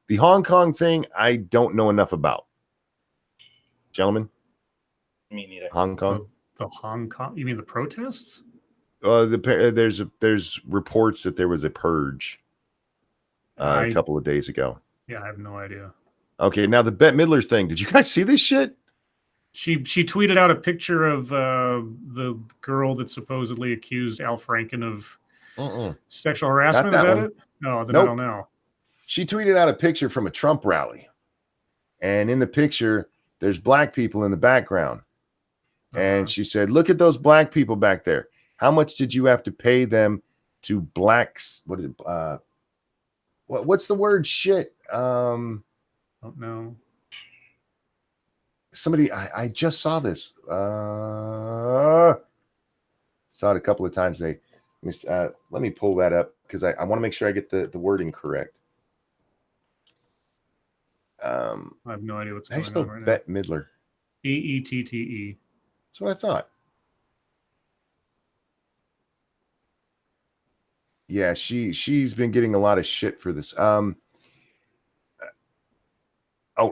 The Hong Kong thing, I don't know enough about. Gentlemen? Me neither. Hong Kong? The Hong Kong? You mean the protests? There's reports that there was a purge a couple of days ago. Yeah, I have no idea. Okay, now the Bette Midler thing. Did you guys see this shit? She tweeted out a picture of the girl that supposedly accused Al Franken of sexual harassment. Is that it? No, then nope. I don't know. She tweeted out a picture from a Trump rally. And in the picture, there's black people in the background. And she said, look at those black people back there. How much did you have to pay them to blacks? What is it? What's the word? Shit. Don't know. Somebody, I just saw this. Saw it a couple of times. Let me pull that up because I want to make sure I get the wording correct. I have no idea what's How do you going spell on right Bette Midler? Beette. That's what I thought. Yeah, she's been getting a lot of shit for this. Oh,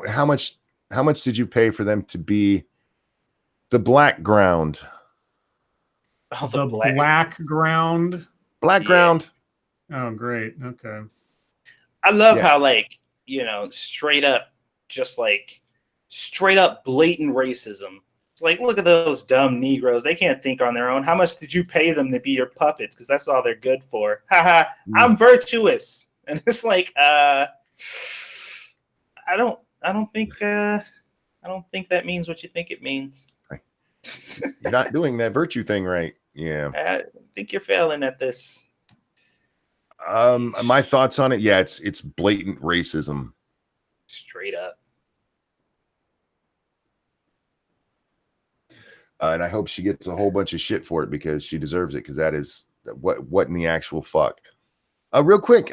how much did you pay for them to be the black ground? Oh, The black ground. Black ground. Oh, great. Okay. I love how, like, you know, straight up blatant racism. It's like, look at those dumb Negroes. They can't think on their own. How much did you pay them to be your puppets? Because that's all they're good for. Haha, I'm virtuous. And it's like, I don't think that means what you think it means. You're not doing that virtue thing right. Yeah. I think you're failing at this. My thoughts on it, yeah, it's blatant racism. Straight up. And I hope she gets a whole bunch of shit for it because she deserves it, because that is what in the actual fuck. Real quick,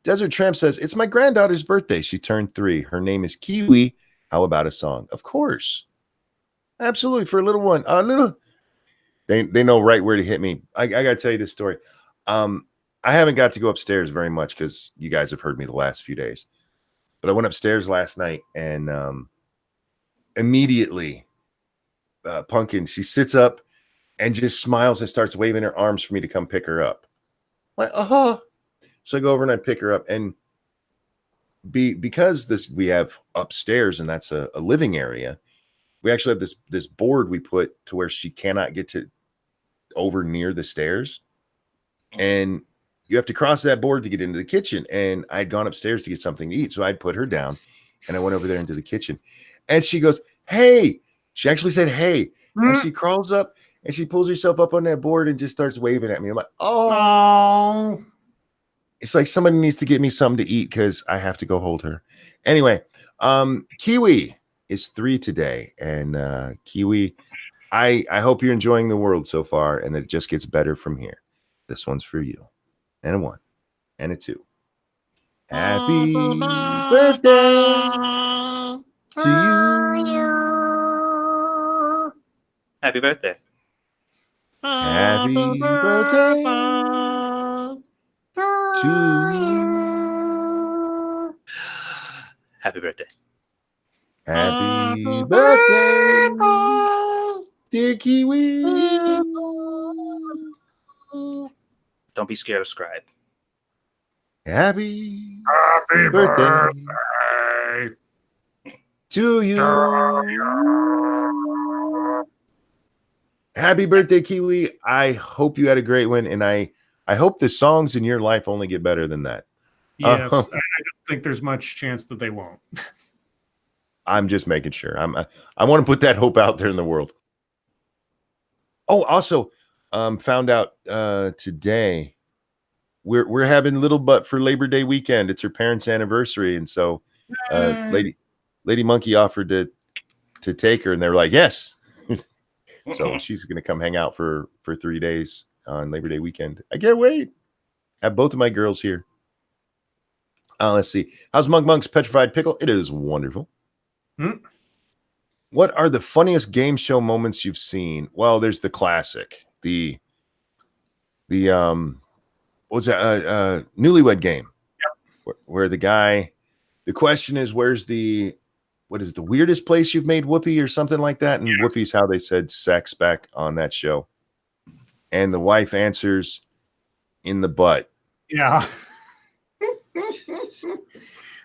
Desert Tramp says, it's my granddaughter's birthday. She turned 3. Her name is Kiwi. How about a song? Of course. Absolutely, for a little one. They know right where to hit me. I gotta tell you this story. I haven't got to go upstairs very much because you guys have heard me the last few days. But I went upstairs last night and immediately Pumpkin, she sits up and just smiles and starts waving her arms for me to come pick her up. Like, So I go over and I pick her up, and because we have upstairs and that's a living area, we actually have this board we put to where she cannot get to over near the stairs, and you have to cross that board to get into the kitchen. And I'd gone upstairs to get something to eat, so I'd put her down and I went over there into the kitchen, and she goes, hey. She actually said, hey, and she crawls up and she pulls herself up on that board and just starts waving at me. I'm like, oh. It's like somebody needs to get me something to eat because I have to go hold her. Anyway, Kiwi is 3 today. And Kiwi, I hope you're enjoying the world so far and that it just gets better from here. This one's for you. And a 1 and a 2. Happy birthday to you. Happy birthday. Happy birthday to you. Happy birthday. Happy birthday, dear Kiwi. Don't be scared of Scribe. Happy birthday to you. Happy birthday, Kiwi. I hope you had a great one, and I hope the songs in your life only get better than that. Yes, I don't think there's much chance that they won't. I'm just making sure. I want to put that hope out there in the world. Oh, also, found out today we're having Little Butt for Labor Day weekend. It's her parents' anniversary, and so Lady Monkey offered to take her, and they were like, yes. So she's gonna come hang out for 3 days on Labor Day weekend. I can't wait. Have both of my girls here. Let's see. How's Monk's Petrified Pickle? It is wonderful. What are the funniest game show moments you've seen? Well, there's the classic, the what was that? Newlywed Game. Yep. Where the question is, what is the weirdest place you've made whoopee or something like that? And whoopee's how they said sex back on that show. And the wife answers, in the butt. Yeah.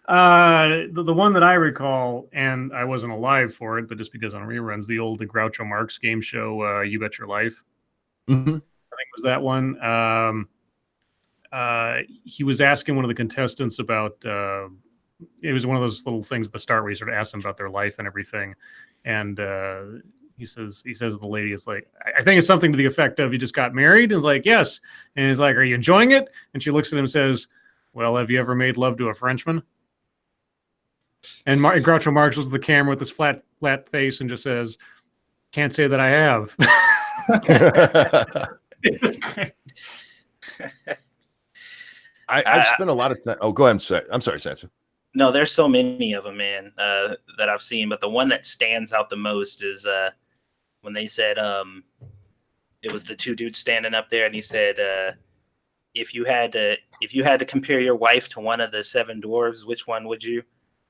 The one that I recall, and I wasn't alive for it, but just because on reruns, the old Groucho Marx game show, You Bet Your Life. Mm-hmm. I think it was that one. He was asking one of the contestants about, it was one of those little things at the start where he sort of asked them about their life and everything. And he says to the lady, it's like, I think it's something to the effect of, you just got married? And he's like, yes. And he's like, are you enjoying it? And she looks at him and says, well, have you ever made love to a Frenchman? And Groucho Marx looks at the camera with this flat face and just says, can't say that I have. It's great. I've spent a lot of time. Oh, go ahead. I'm sorry, Satsu. No, there's so many of them, man, that I've seen. But the one that stands out the most is when they said it was the two dudes standing up there, and he said, if you had to compare your wife to one of the seven dwarves, which one would you?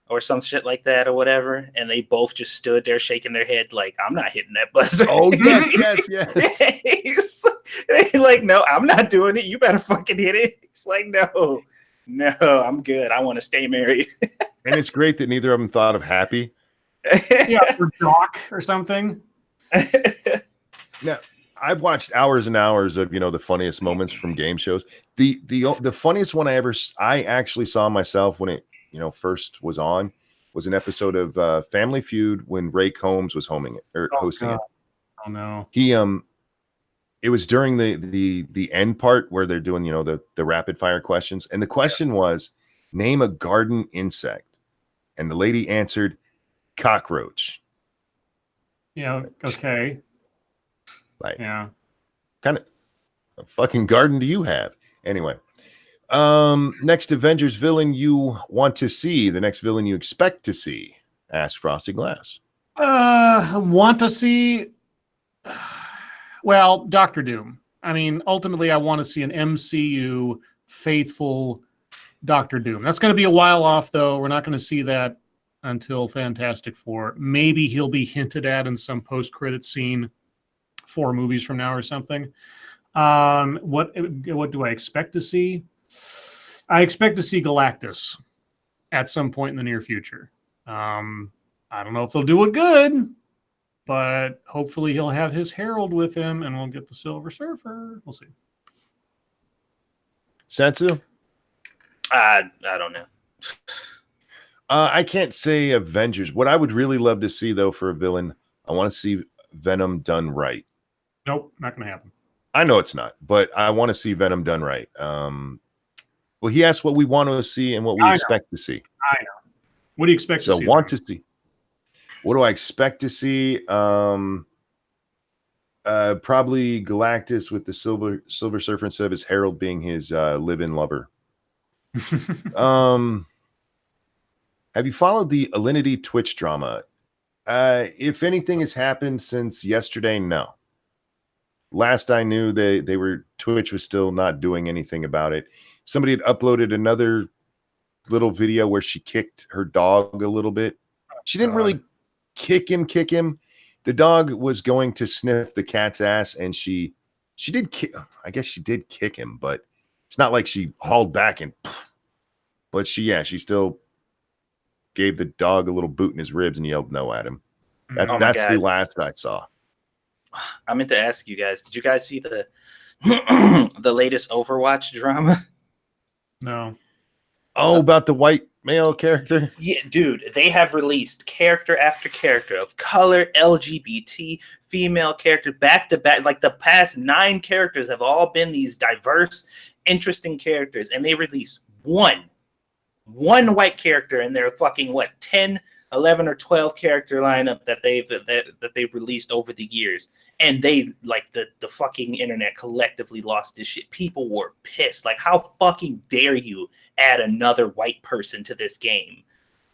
Or some shit like that, or whatever. And they both just stood there shaking their head like, I'm not hitting that buzzer. Oh, yes. They're like, no, I'm not doing it. You better fucking hit it. It's like, no, I'm good. I want to stay married. And it's great that neither of them thought of Happy. Yeah, or Doc or something. Now, I've watched hours and hours of, the funniest moments from game shows. The funniest one I actually saw myself when it, first was on, was an episode of Family Feud when Ray Combs was hosting it. Oh no. He it was during the end part where they're doing, the rapid fire questions. And the question was, name a garden insect. And the lady answered cockroach. Yeah, okay. Like, yeah. Kind of a fucking garden do you have? Anyway. Next Avengers villain you want to see, the next villain you expect to see, asked Frosty Glass. Want to see, well, Doctor Doom. I mean, ultimately, I want to see an MCU faithful Doctor Doom. That's going to be a while off, though. We're not going to see that until Fantastic Four. Maybe he'll be hinted at in some post-credit scene 4 movies from now or something. What do I expect to see? I expect to see Galactus at some point in the near future. I don't know if they'll do it good, but hopefully he'll have his Herald with him and we'll get the Silver Surfer. We'll see. Satsu? I don't know. I can't say Avengers. What I would really love to see, though, for a villain, I want to see Venom done right. Nope, not going to happen. I know it's not, but I want to see Venom done right. Well, he asked what we want to see and what we expect to see. I know. What do you expect to see? To see. What do I expect to see? Probably Galactus with the Silver Surfer instead of his Herald being his live-in lover. Have you followed the Alinity Twitch drama? If anything has happened since yesterday, no. Last I knew, Twitch was still not doing anything about it. Somebody had uploaded another little video where she kicked her dog a little bit. She didn't really kick him. The dog was going to sniff the cat's ass, and she did kick. I guess she did kick him, but it's not like she hauled back and. But she still gave the dog a little boot in his ribs and yelled no at him. That's the last I saw. I meant to ask you guys, did you guys see the the latest Overwatch drama? No. Oh, about the white male character? Yeah, dude, they have released character after character of color, LGBT, female character, back to back. Like the past 9 characters have all been these diverse, interesting characters, and they release one white character in their fucking 10, 11 or 12 character lineup that they've released over the years, and they like the fucking internet collectively lost this shit. People were pissed. Like, how fucking dare you add another white person to this game?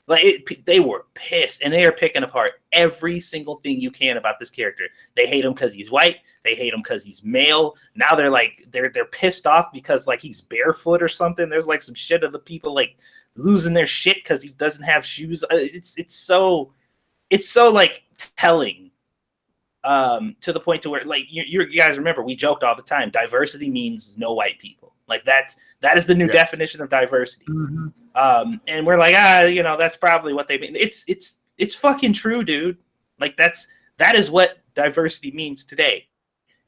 Like, they were pissed, and they are picking apart every single thing you can about this character. They hate him because he's white. They hate him because he's male. Now they're pissed off because like he's barefoot or something. There's like some shit of the people like losing their shit because he doesn't have shoes. It's so like telling, to the point to where like you guys remember we joked all the time. Diversity means no white people. Like that is the new definition of diversity. Mm-hmm. And we're like, that's probably what they mean. It's fucking true, dude. Like that is what diversity means today.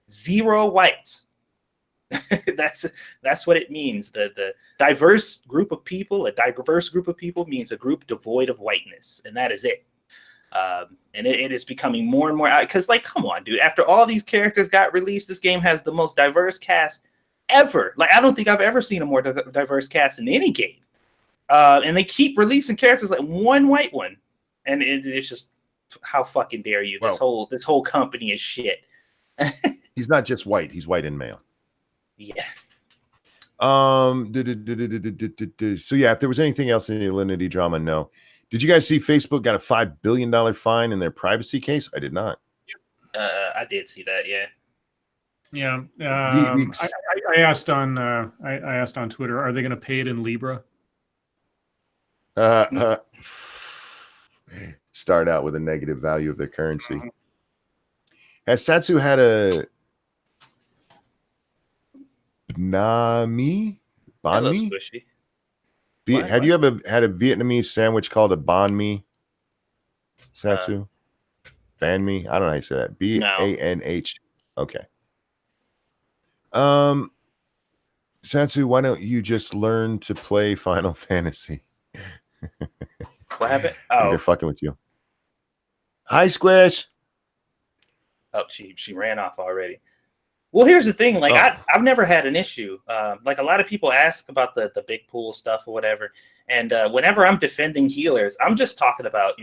0 whites. That's what it means. The diverse group of people, a diverse group of people means a group devoid of whiteness, and that is it. And it is becoming more and more because, like, come on, dude. After all these characters got released, this game has the most diverse cast ever. Like, I don't think I've ever seen a more diverse cast in any game. And they keep releasing characters like one white one, and it's just how fucking dare you? Well, This whole company is shit. He's not just white; he's white and male. Yeah. So yeah, if there was anything else in the Alinity drama, no. Did you guys see Facebook got a $5 billion fine in their privacy case? I did not. I did see that. Yeah. Yeah. I asked on I asked on Twitter, are they going to pay it in Libra? Start out with a negative value of their currency. Has Satsu had a banh Hello, mi? Squishy. Have you ever had a Vietnamese sandwich called a banh mi? Satsu? Banh mi? I don't know how you say that. B-A-N-H. Okay. Satsu, why don't you just learn to play Final Fantasy? What happened? They're fucking with you. Hi, Squish. Oh, she ran off already. Well, here's the thing. Like, I've never had an issue. Like, a lot of people ask about the big pool stuff or whatever. And whenever I'm defending healers, I'm just talking about,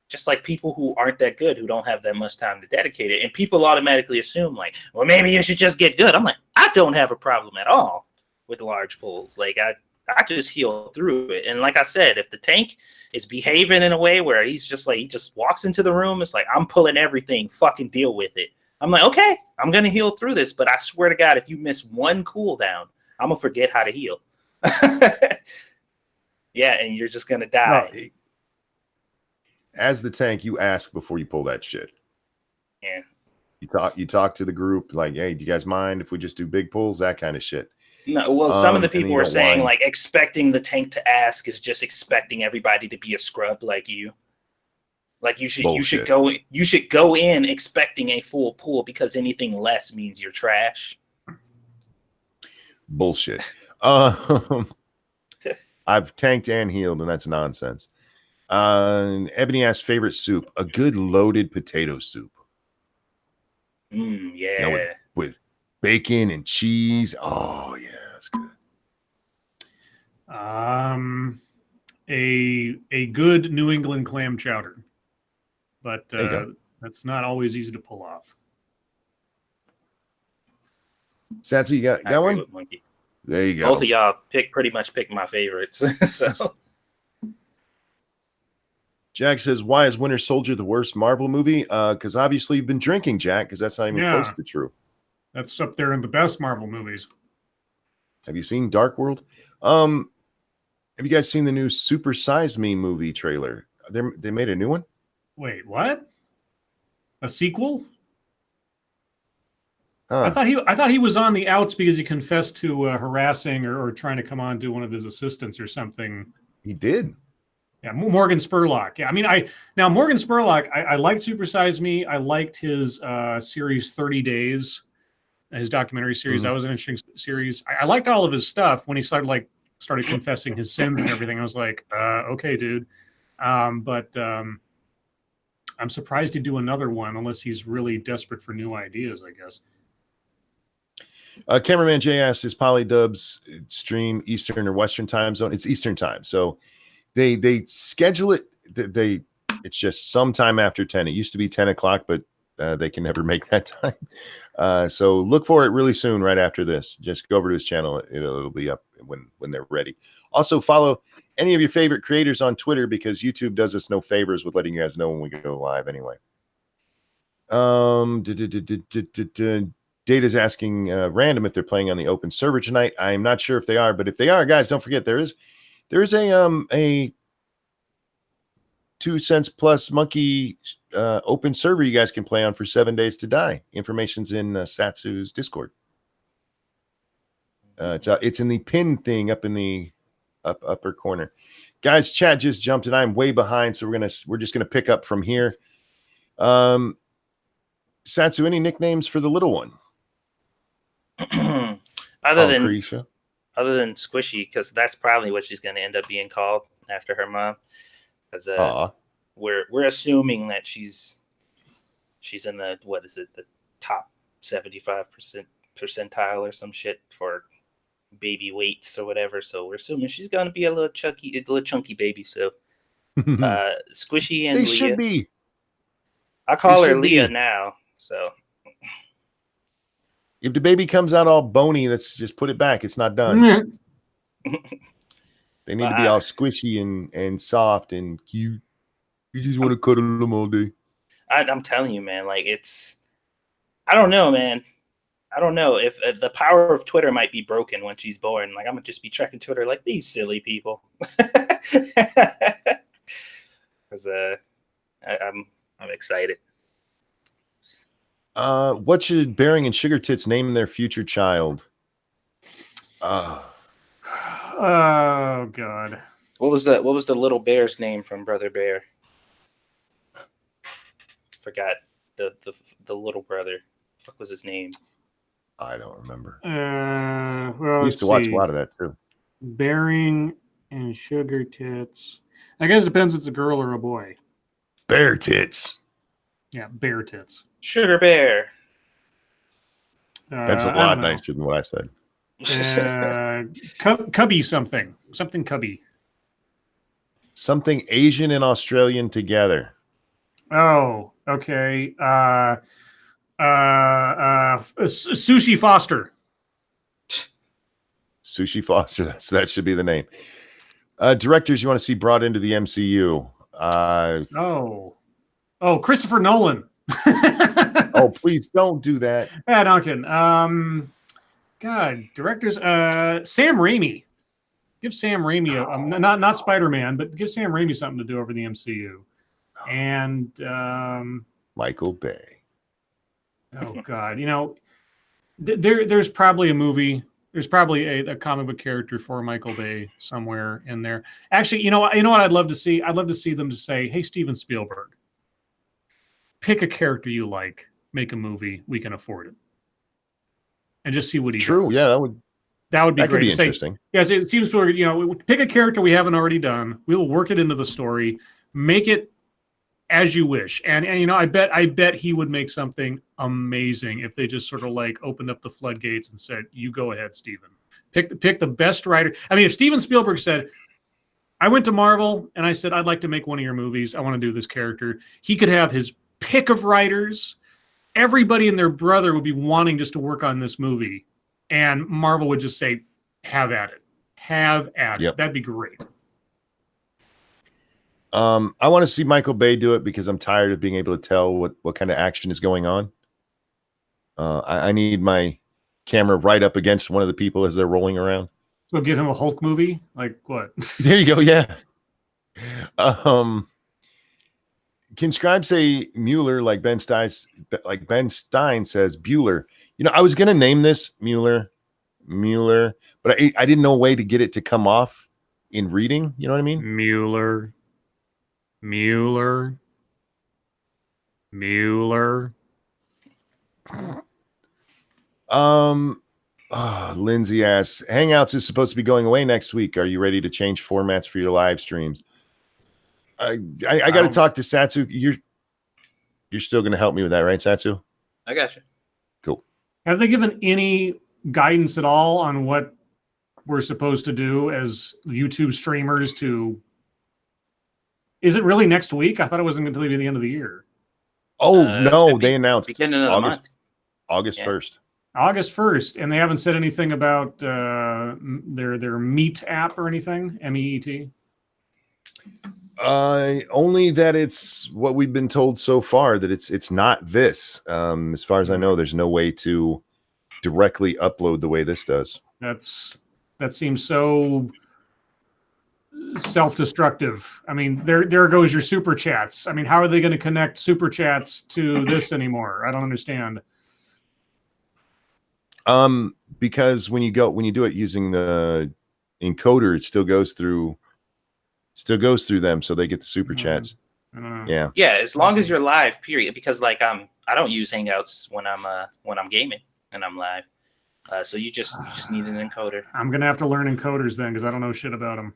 just like people who aren't that good, who don't have that much time to dedicate it. And people automatically assume, like, well, maybe you should just get good. I'm like, I don't have a problem at all with large pools. Like, I just heal through it. And like I said, if the tank is behaving in a way where he just walks into the room, it's like, I'm pulling everything, fucking deal with it. I'm like, okay, I'm going to heal through this. But I swear to God, if you miss one cooldown, I'm going to forget how to heal. Yeah, and you're just going to die. No, as the tank, you ask before you pull that shit. Yeah. You talk to the group like, hey, do you guys mind if we just do big pulls? That kind of shit. No, well, some of the people were saying like expecting the tank to ask is just expecting everybody to be a scrub like you. Like you should go in expecting a full pull because anything less means you're trash. Bullshit. I've tanked and healed, and that's nonsense. Ebony asked favorite soup, a good loaded potato soup. Yeah. With bacon and cheese. Oh yeah, that's good. A good New England clam chowder, but that's not always easy to pull off. Satsu, you got one? There you go. Both of y'all pretty much picked my favorites. So. Jack says, why is Winter Soldier the worst Marvel movie? Because obviously you've been drinking, Jack, because that's not even close to true. That's up there in the best Marvel movies. Have you seen Dark World? Have you guys seen the new Super Size Me movie trailer? They made a new one? Wait, what? A sequel? I thought he was on the outs because he confessed to harassing or trying to come on to one of his assistants or something. He did. Yeah, Morgan Spurlock. Yeah, I mean, Morgan Spurlock. I liked Super Size Me. I liked his series 30 Days, his documentary series. That was an interesting series. I liked all of his stuff when he started confessing his sins and everything. I was like, okay, dude. But I'm surprised he'd do another one unless he's really desperate for new ideas, I guess. Cameraman Jay asks, is Polydub's stream Eastern or Western time zone? It's Eastern time. So they schedule it. It's just sometime after 10. It used to be 10 o'clock, but they can never make that time. So look for it really soon, right after this. Just go over to his channel. It'll be up when they're ready. Also, follow any of your favorite creators on Twitter because YouTube does us no favors with letting you guys know when we go live anyway. Data's asking random if they're playing on the open server tonight. I'm not sure if they are, but if they are, guys, don't forget there is a 2 cents plus monkey open server you guys can play on for 7 days to die. Information's in Satsu's Discord. It's in the pin thing up in the upper corner. Guys, chat just jumped and I'm way behind, so we're just gonna pick up from here. Satsu, any nicknames for the little one? other than Squishy, because that's probably what she's going to end up being called after her mom. Because we're assuming that she's in the the top 75% percentile or some shit for baby weights or whatever. So we're assuming she's gonna be a little chunky baby. So Squishy and They Leah. should be. I call They her should Leah be. now. So If the baby comes out all bony, let's just put it back. It's not done. They need to be all squishy and soft and cute. You just want to cuddle them all day. I'm telling you, man. Like I don't know, man. I don't know if the power of Twitter might be broken when she's born. Like I'm gonna just be checking Twitter like these silly people. Because I'm excited. What should Bearing and Sugar Tits name their future child? Oh God. What was the little bear's name from Brother Bear? Forgot the little brother. What was his name? I don't remember. Well, I used to watch a lot of that too. Bearing and Sugar Tits. I guess it depends if it's a girl or a boy. Bear Tits. Yeah, Bear Tits. Sugar Bear. That's a lot nicer than what I said. Cubby something Cubby. Something Asian and Australian together. Oh, okay. Sushi Foster. Sushi Foster. That should be the name. Directors you want to see brought into the MCU. Christopher Nolan. Oh, please don't do that. Yeah, no, I'm kidding. God, directors. Sam Raimi. Give Sam Raimi not Spider-Man, but give Sam Raimi something to do over the MCU. And Michael Bay. Oh God, there's probably a movie. There's probably a comic book character for Michael Bay somewhere in there. Actually, you know what I'd love to see? I'd love to see them to say, "Hey, Steven Spielberg, pick a character you like, make a movie. We can afford it, and just see what he does." True, yeah, that would be great. Could be to interesting. Say, yes, it seems pick a character we haven't already done. We'll work it into the story, make it as you wish, and I bet he would make something amazing if they just sort of like opened up the floodgates and said, "You go ahead, Steven. Pick the best writer." I mean, if Steven Spielberg said, "I went to Marvel and I said I'd like to make one of your movies. I want to do this character," he could have his pick of writers. Everybody and their brother would be wanting just to work on this movie, and Marvel would just say, "Have at it. Have at it." That'd be great. I want to see Michael Bay do it because I'm tired of being able to tell what kind of action is going on. I need my camera right up against one of the people as they're rolling around. So give him a Hulk movie? Like what? There you go. Yeah. Can Scribe say Mueller like Ben Stein says Bueller? I was going to name this Mueller, but I didn't know a way to get it to come off in reading. You know what I mean? Mueller. Lindsay asks, Hangouts is supposed to be going away next week. Are you ready to change formats for your live streams? I got to talk to Satsu. You're still going to help me with that, right, Satsu? I got you. Cool. Have they given any guidance at all on what we're supposed to do as YouTube streamers Is it really next week? I thought it wasn't until the end of the year. Oh, no, they announced beginning of the month. August 1st. August 1st, and they haven't said anything about their Meet app or anything, MEET? Only that it's what we've been told so far, that it's not this. As far as I know, there's no way to directly upload the way this does. That seems so self-destructive. I mean, there goes your super chats. I mean, how are they going to connect super chats to this anymore? I don't understand. Because when you do it using the encoder, it still goes through them, so they get the super chats. Yeah. As long as you're live, period. Because like I don't use Hangouts when I'm gaming and I'm live. So you just need an encoder. I'm gonna have to learn encoders then, because I don't know shit about them.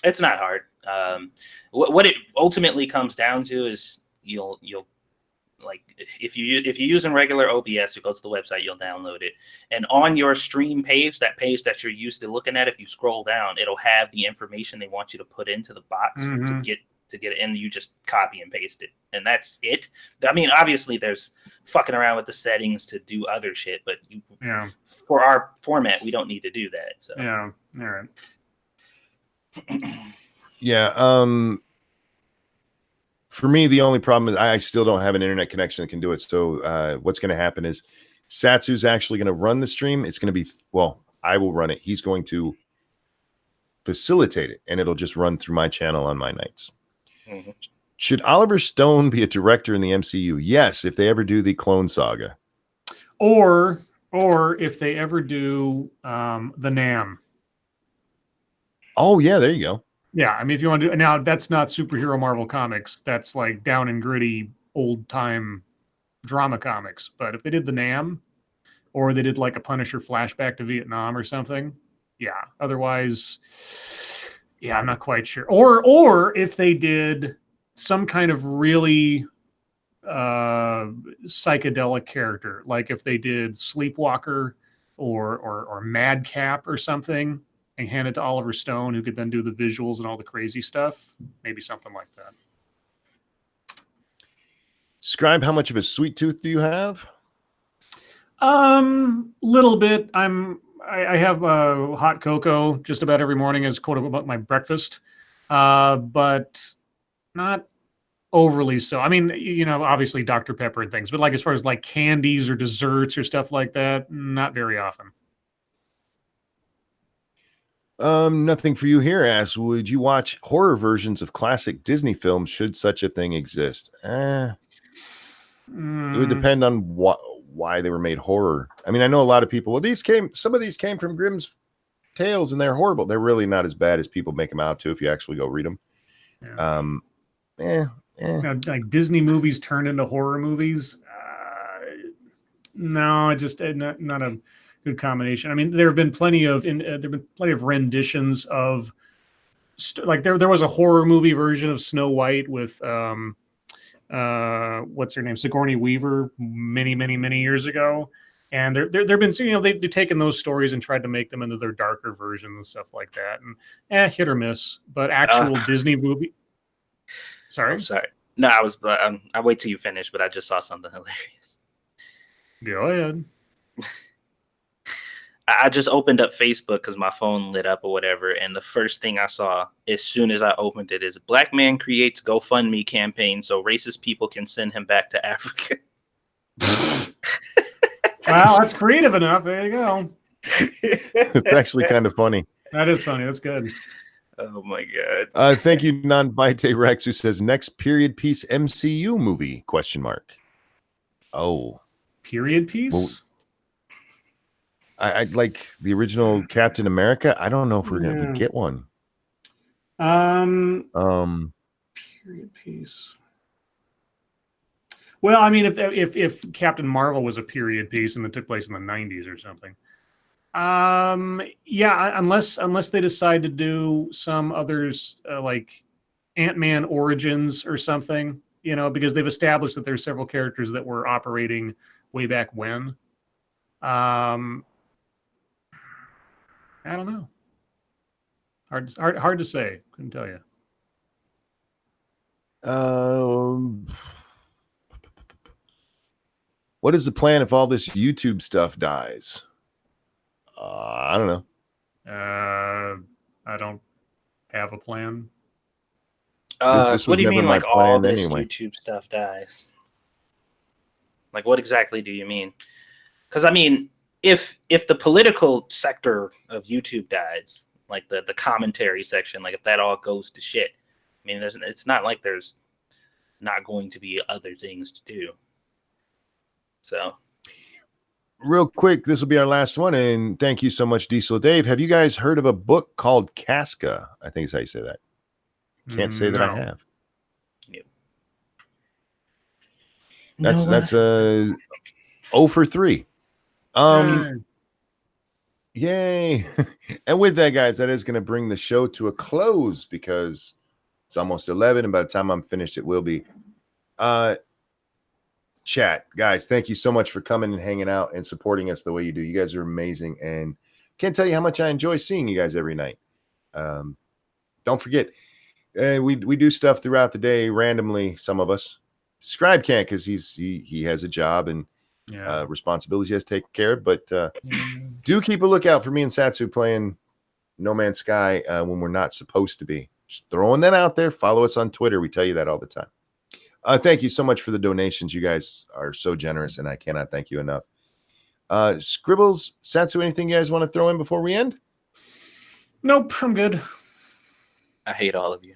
It's not hard. What it ultimately comes down to is you'll like if you're using regular OBS, you go to the website, you'll download it, and on your stream page, that page that you're used to looking at, if you scroll down, it'll have the information they want you to put into the box to get it, and you just copy and paste it, and that's it. I mean, obviously, there's fucking around with the settings to do other shit, but for our format, we don't need to do that. So yeah, all right. Yeah. For me, the only problem is I still don't have an internet connection that can do it. So what's going to happen is Satsu's actually going to run the stream. It's going to be, well, I will run it. He's going to facilitate it, and it'll just run through my channel on my nights. Mm-hmm. Should Oliver Stone be a director in the MCU? Yes, if they ever do the Clone Saga. Or if they ever do the NAM. Oh, yeah, there you go. Yeah, I mean, if you want to do now, that's not superhero Marvel comics. That's like down and gritty, old time drama comics. But if they did the NAM, or they did like a Punisher flashback to Vietnam or something, yeah. Otherwise, yeah, I'm not quite sure. Or if they did some kind of really psychedelic character, like if they did Sleepwalker or Madcap or something, and hand it to Oliver Stone, who could then do the visuals and all the crazy stuff. Maybe something like that. Scribe, how much of a sweet tooth do you have? Little bit. I have hot cocoa just about every morning as quote unquote my breakfast, but not overly so. I mean, you know, obviously Dr. Pepper and things, but like as far as like candies or desserts or stuff like that, not very often. Nothing for you here. Asks, would you watch horror versions of classic Disney films should such a thing exist? It would depend on why they were made horror. I mean, I know a lot of people. Well, some of these came from Grimm's Tales, and they're horrible. They're really not as bad as people make them out to if you actually go read them. Yeah. Now, like Disney movies turned into horror movies. No, just not a good combination. I mean, there have been plenty of renditions of like there was a horror movie version of Snow White with what's her name, Sigourney Weaver, many years ago, and there've been, you know, they've taken those stories and tried to make them into their darker versions and stuff like that, and hit or miss. But actual Disney movie. Sorry. I'm sorry. No, I was. I wait till you finish, but I just saw something hilarious. Go ahead. I just opened up Facebook because my phone lit up or whatever, and the first thing I saw as soon as I opened it is Black man creates GoFundMe campaign so racist people can send him back to Africa. Wow, that's creative enough. There you go. It's actually kind of funny. That is funny. That's good. Oh my god. Thank you, Non-Bite Rex, who says next period piece MCU movie ? Oh. Period piece? Well, I like the original Captain America. I don't know if we're gonna get one. Period piece. Well, I mean, if Captain Marvel was a period piece and it took place in the 90s or something. Yeah, unless they decide to do some others like Ant-Man Origins or something, you know, because they've established that there's several characters that were operating way back when. I don't know. Hard to say. Couldn't tell you. What is the plan if all this YouTube stuff dies? I don't know. I don't have a plan. What do you mean, like all this YouTube stuff dies? Like, what exactly do you mean? Because I mean, if the political sector of YouTube dies, like the commentary section, like if that all goes to shit, I mean, it's not like there's not going to be other things to do. So, real quick, this will be our last one, and thank you so much, Diesel Dave. Have you guys heard of a book called Casca? I think is how you say that. Can't say that I have. Yep. That's 0 for 3. Yay. And with that, guys, that is going to bring the show to a close because it's almost 11. And by the time I'm finished, it will be. Chat, guys, thank you so much for coming and hanging out and supporting us the way you do. You guys are amazing. And can't tell you how much I enjoy seeing you guys every night. Don't forget, we do stuff throughout the day randomly. Some of us. Scribe can't because he has a job and responsibilities he has to take care of. But do keep a lookout for me and Satsu playing No Man's Sky when we're not supposed to be. Just throwing that out there. Follow us on Twitter. We tell you that all the time. Thank you so much for the donations. You guys are so generous, and I cannot thank you enough. Scribbles, Satsu, anything you guys want to throw in before we end? Nope, I'm good. I hate all of you.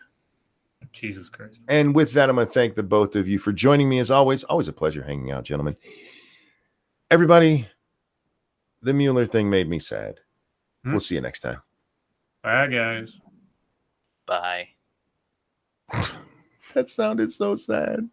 Jesus Christ. And with that, I'm going to thank the both of you for joining me as always. Always a pleasure hanging out, gentlemen. Everybody, the Mueller thing made me sad. We'll see you next time. Bye, guys. Bye. That sounded so sad.